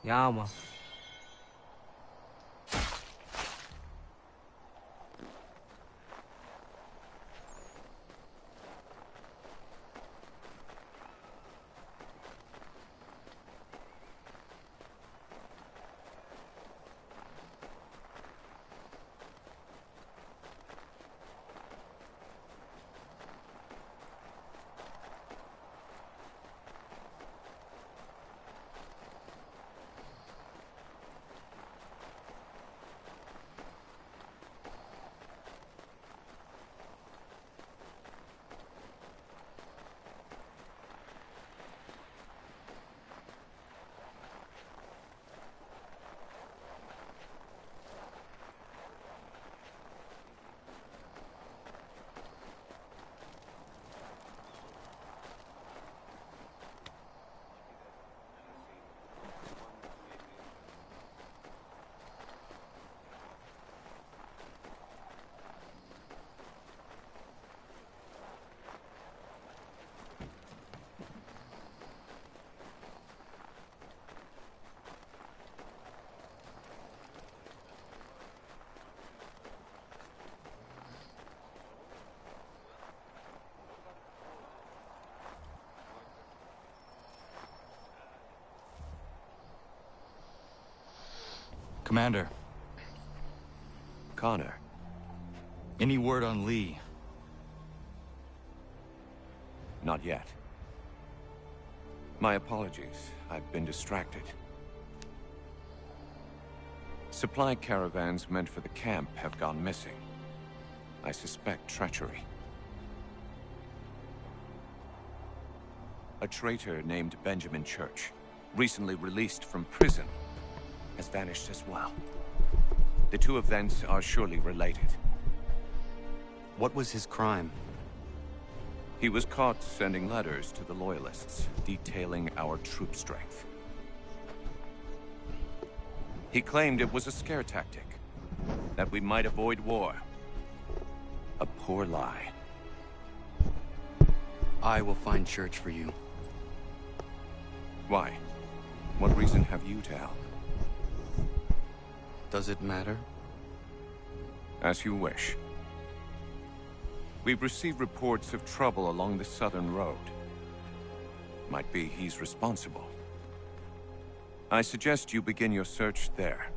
Ja, man. Commander. Connor. Any word on Lee? Not yet. My apologies. I've been distracted. Supply caravans meant for the camp have gone missing. I suspect treachery. A traitor named Benjamin Church, recently released from prison, has vanished as well. The two events are surely related. What was his crime? He was caught sending letters to the Loyalists, detailing our troop strength. He claimed it was a scare tactic, that we might avoid war. A poor lie. I will find Church for you. Why? What reason have you to help? Does it matter? As you wish. We've received reports of trouble along the southern road. Might be he's responsible. I suggest you begin your search there.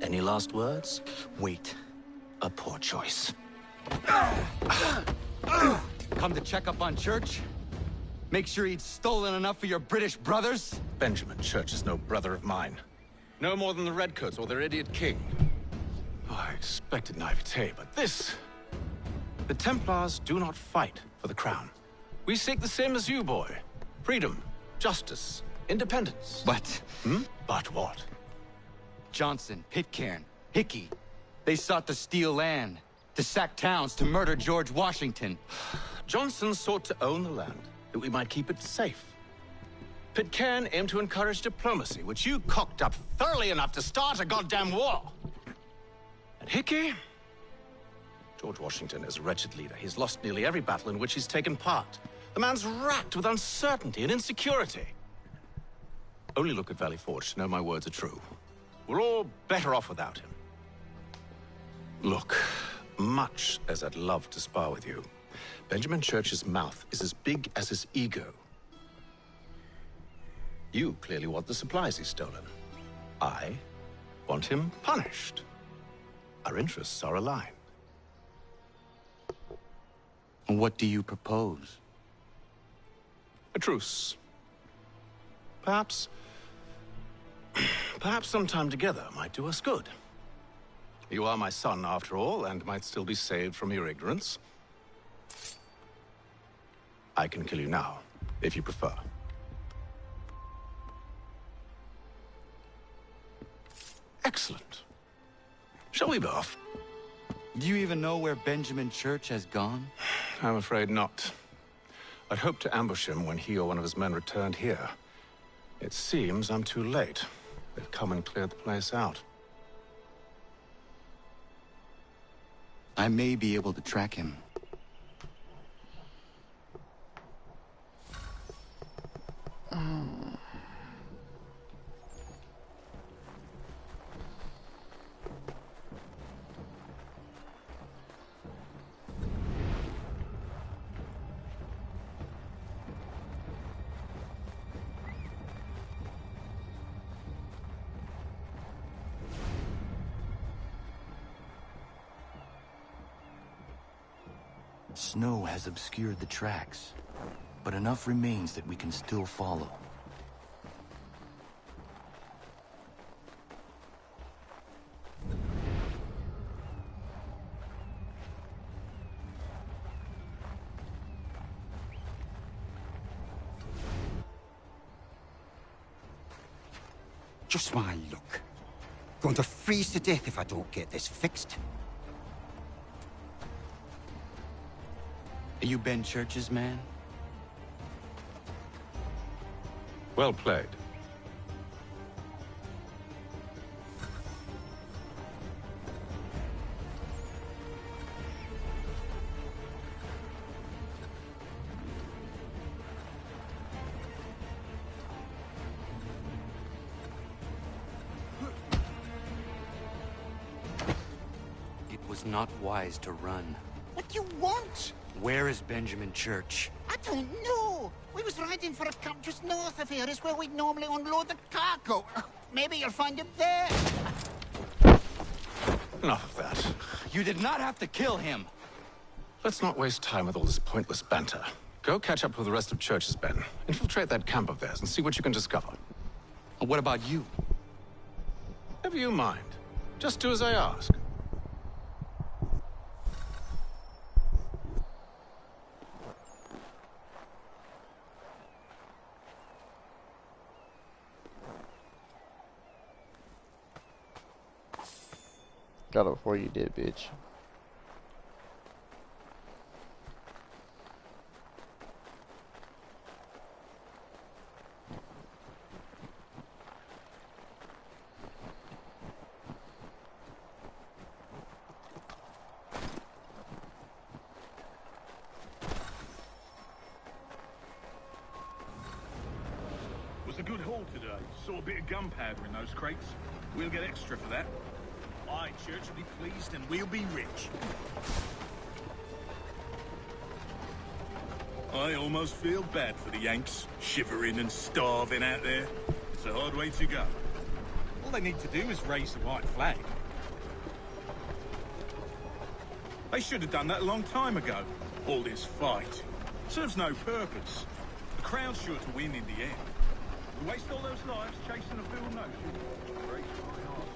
Any last words? Wait. A poor choice. Come to check up on Church? Make sure he'd stolen enough for your British brothers? Benjamin Church is no brother of mine. No more than the Redcoats or their idiot king. Oh, I expected naivete, but this... The Templars do not fight for the crown. We seek the same as you, boy. Freedom, justice, independence. But... But what? Johnson, Pitcairn, Hickey, they sought to steal land, to sack towns, to murder George Washington. Johnson sought to own the land, that we might keep it safe. Pitcairn aimed to encourage diplomacy, which you cocked up thoroughly enough to start a goddamn war. And Hickey? George Washington is a wretched leader. He's lost nearly every battle in which he's taken part. The man's racked with uncertainty and insecurity. Only look at Valley Forge to know my words are true. We're all better off without him. Look, much as I'd love to spar with you, Benjamin Church's mouth is as big as his ego. You clearly want the supplies he's stolen. I want him punished. Our interests are aligned. What do you propose? A truce. Perhaps some time together might do us good. You are my son, after all, and might still be saved from your ignorance. I can kill you now, if you prefer. Excellent. Shall we be off? Do you even know where Benjamin Church has gone? I'm afraid not. I'd hoped to ambush him when he or one of his men returned here. It seems I'm too late. They've come and cleared the place out. I may be able to track him. Snow has obscured the tracks, but enough remains that we can still follow. Just my luck. Going to freeze to death if I don't get this fixed. Are you Ben Church's man? Well played. It was not wise to run. What do you want? Where is Benjamin Church? I don't know. We was riding for a camp just north of here. It's where we'd normally unload the cargo. Maybe you'll find him there. Enough of that. You did not have to kill him. Let's not waste time with all this pointless banter. Go catch up with the rest of Church's men. Infiltrate that camp of theirs and see what you can discover. What about you? Never you mind. Just do as I ask. Got it before you did, bitch. Was a good haul today. Saw a bit of gunpowder in those crates. We'll get extra for that. Aye, Church will be pleased and we'll be rich. I almost feel bad for the Yanks, shivering and starving out there. It's a hard way to go. they need to do is raise the white flag. They should have done that a long time ago. All this fight serves no purpose. The crowd's sure to win in the end. To waste all those lives chasing a fool notion. Breaks my heart.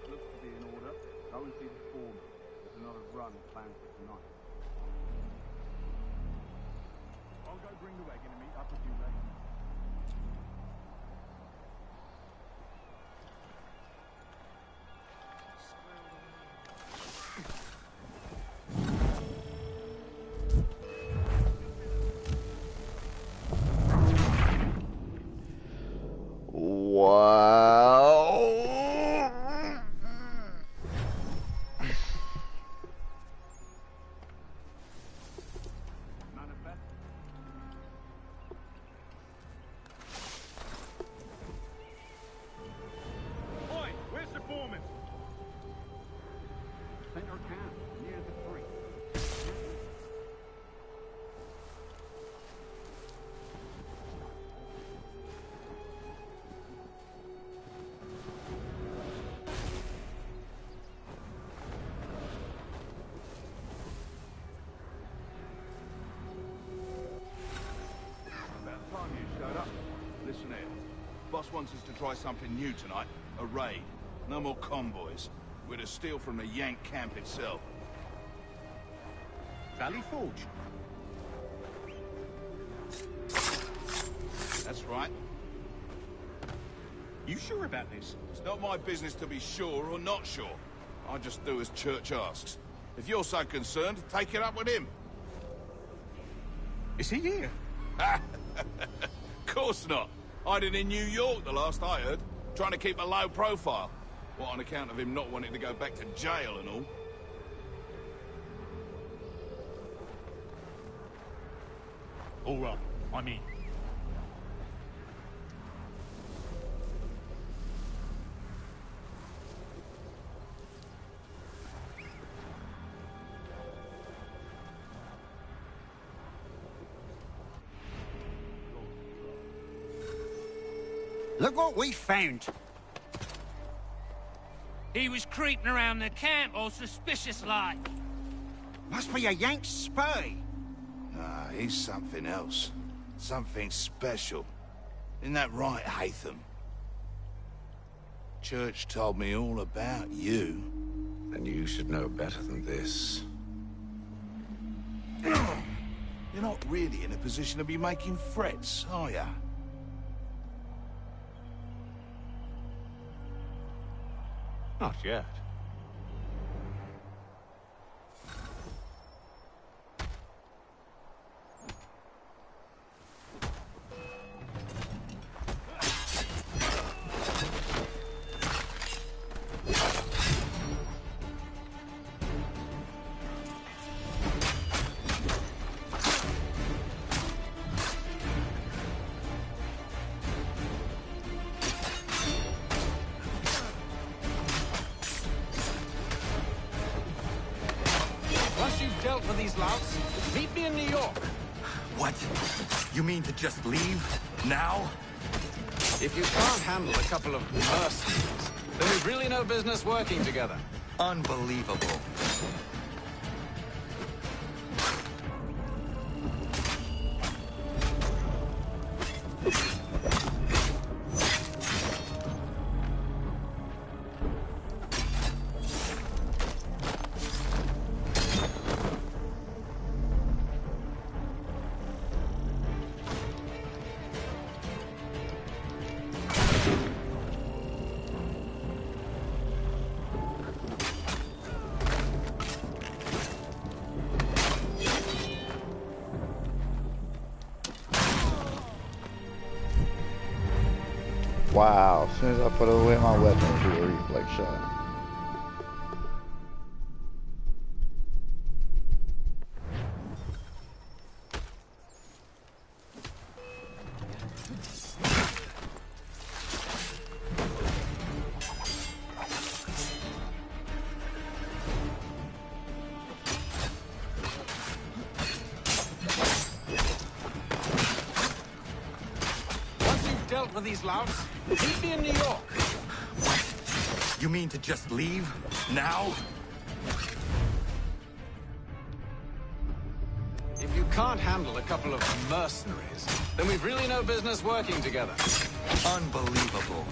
Looks to be in order. Go and see the foreman. There's another run planned for tonight. I'll go bring the wagon and meet up with you later. Listen here. Boss wants us to try something new tonight. A raid. No more convoys. We're to steal from the Yank camp itself. Valley Forge? That's right. You sure about this? It's not my business to be sure or not sure. I just do as Church asks. If you're so concerned, take it up with him. Is he here? Of course not. Hiding in New York, the last I heard. Trying to keep a low profile. What, on account of him not wanting to go back to jail and all? All right, I'm in. Look what we found. He was creeping around the camp all suspicious-like. Must be a Yank spy. Nah, he's something else. Something special. Isn't that right, Hatham? Church told me all about you. Then you should know better than this. You're not really in a position to be making threats, are ya? Not yet. Once you've dealt with these louts, meet me in New York. What? You mean to just leave? Now? If you can't handle a couple of mercenaries, then we've really no business working together. Unbelievable. Wow, as soon as I put away my weapon, do a reflex shot. Dealt with these louts, meet me in New York. You mean to just leave? Now? If you can't handle a couple of mercenaries, then we've really no business working together. Unbelievable.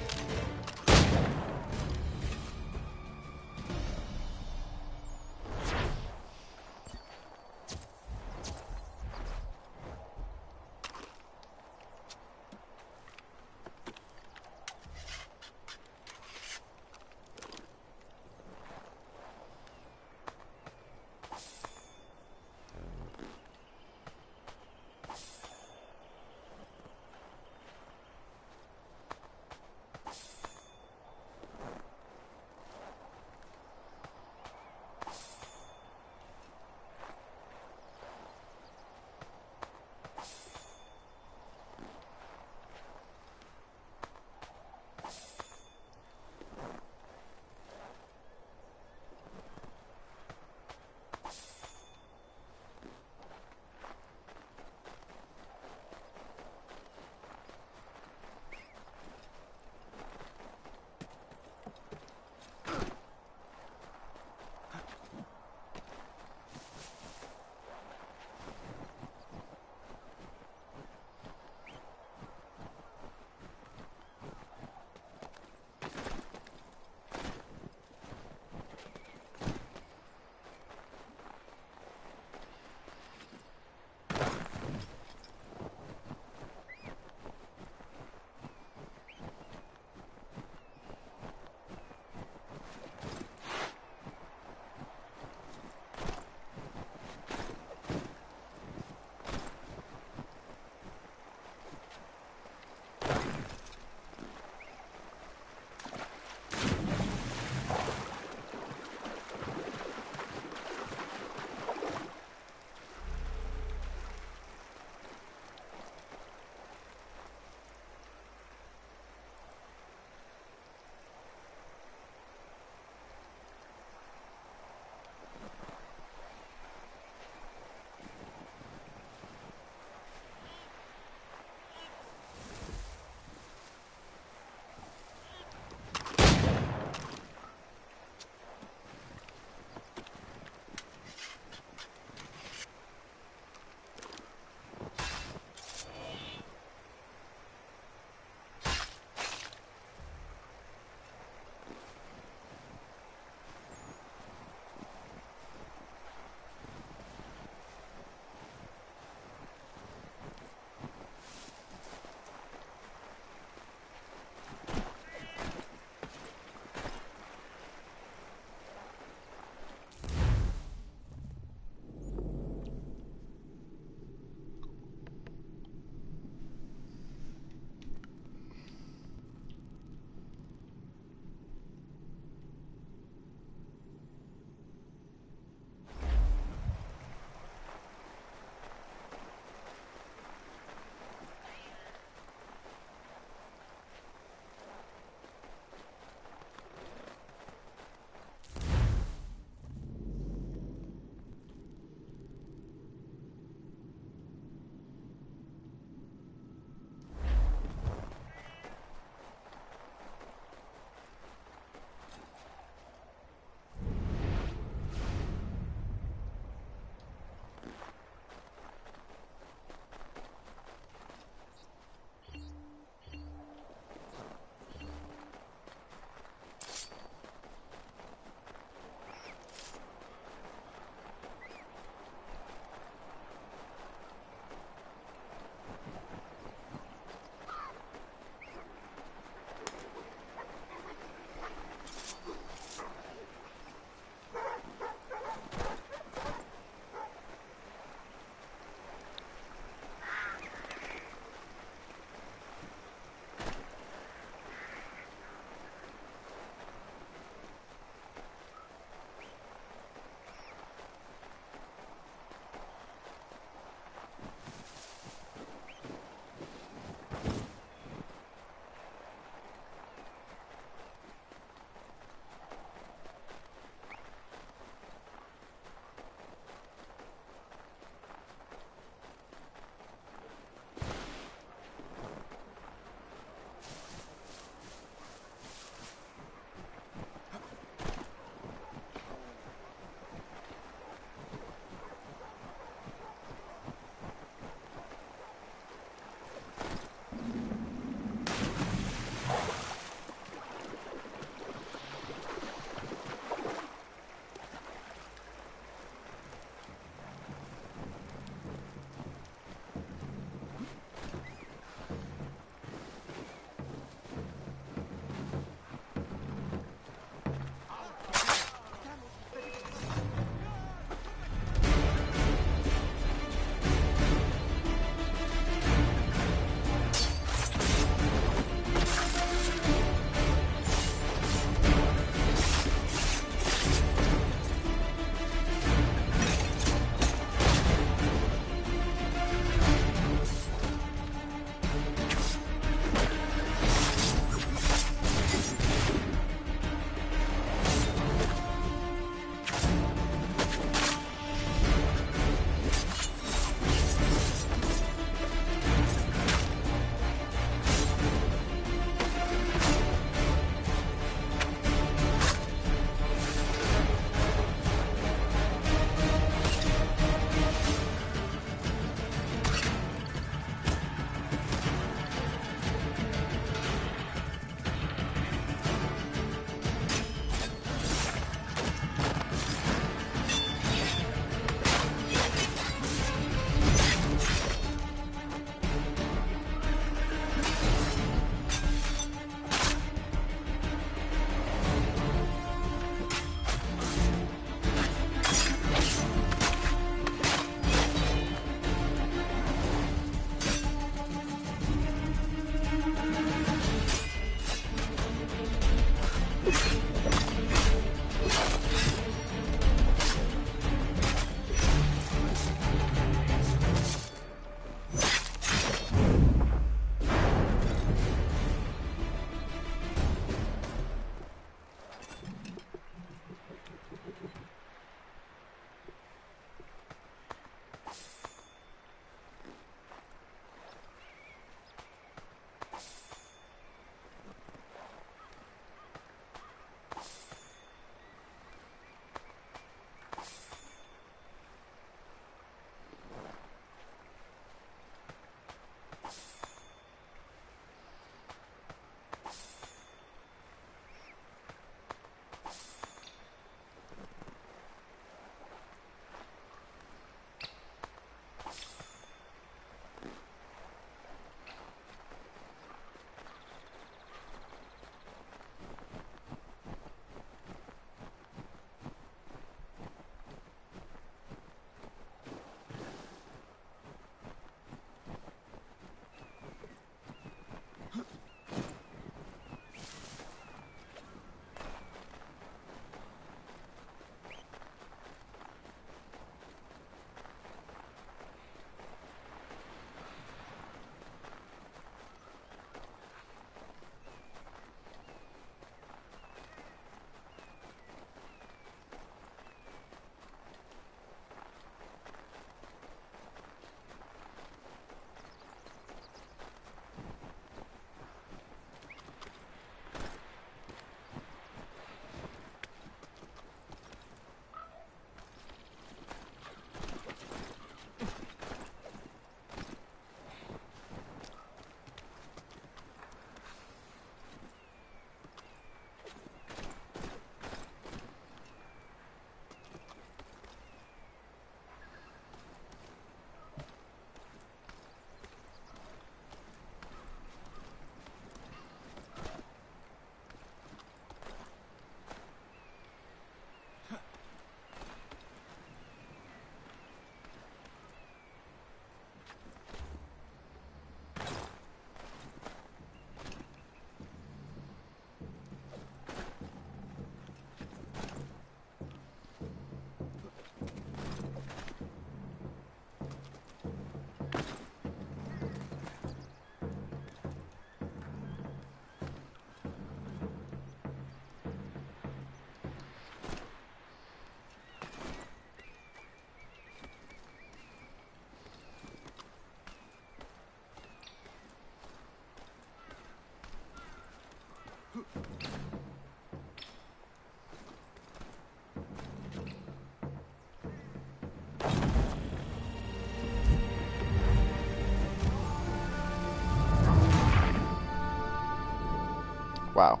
Wow.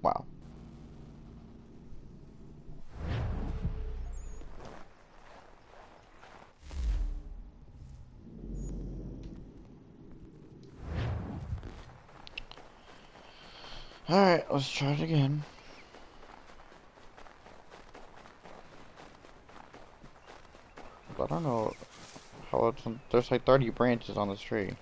Wow. Alright, let's try it again. I don't know how it's... There's like 30 branches on this tree.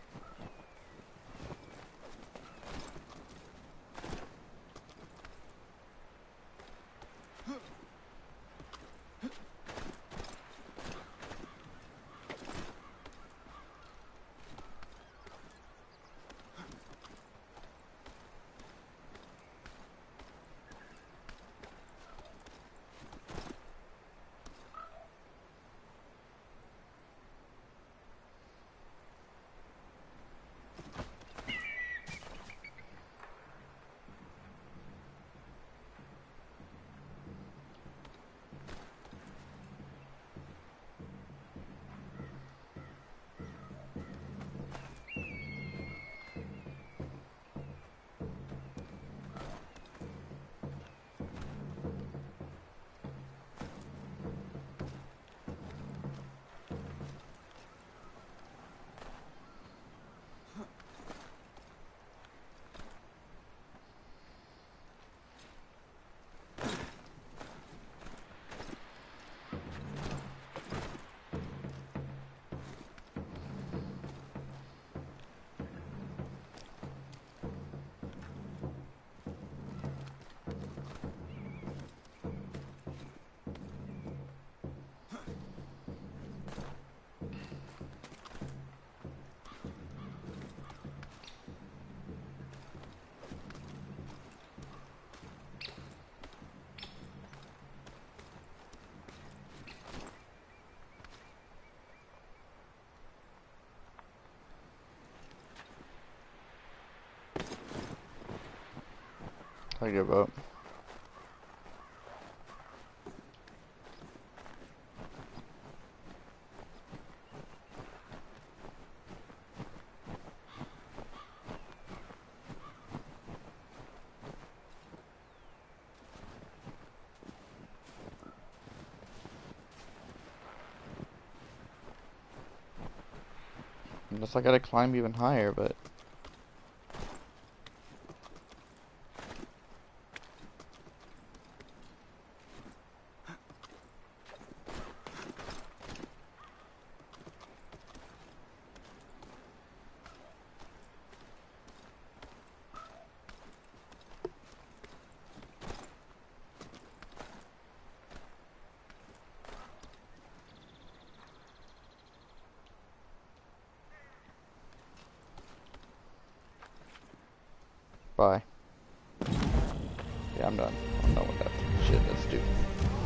I give up. Unless I gotta climb even higher, but... Bye. Yeah, I'm done. I'm done with that shit. That's stupid.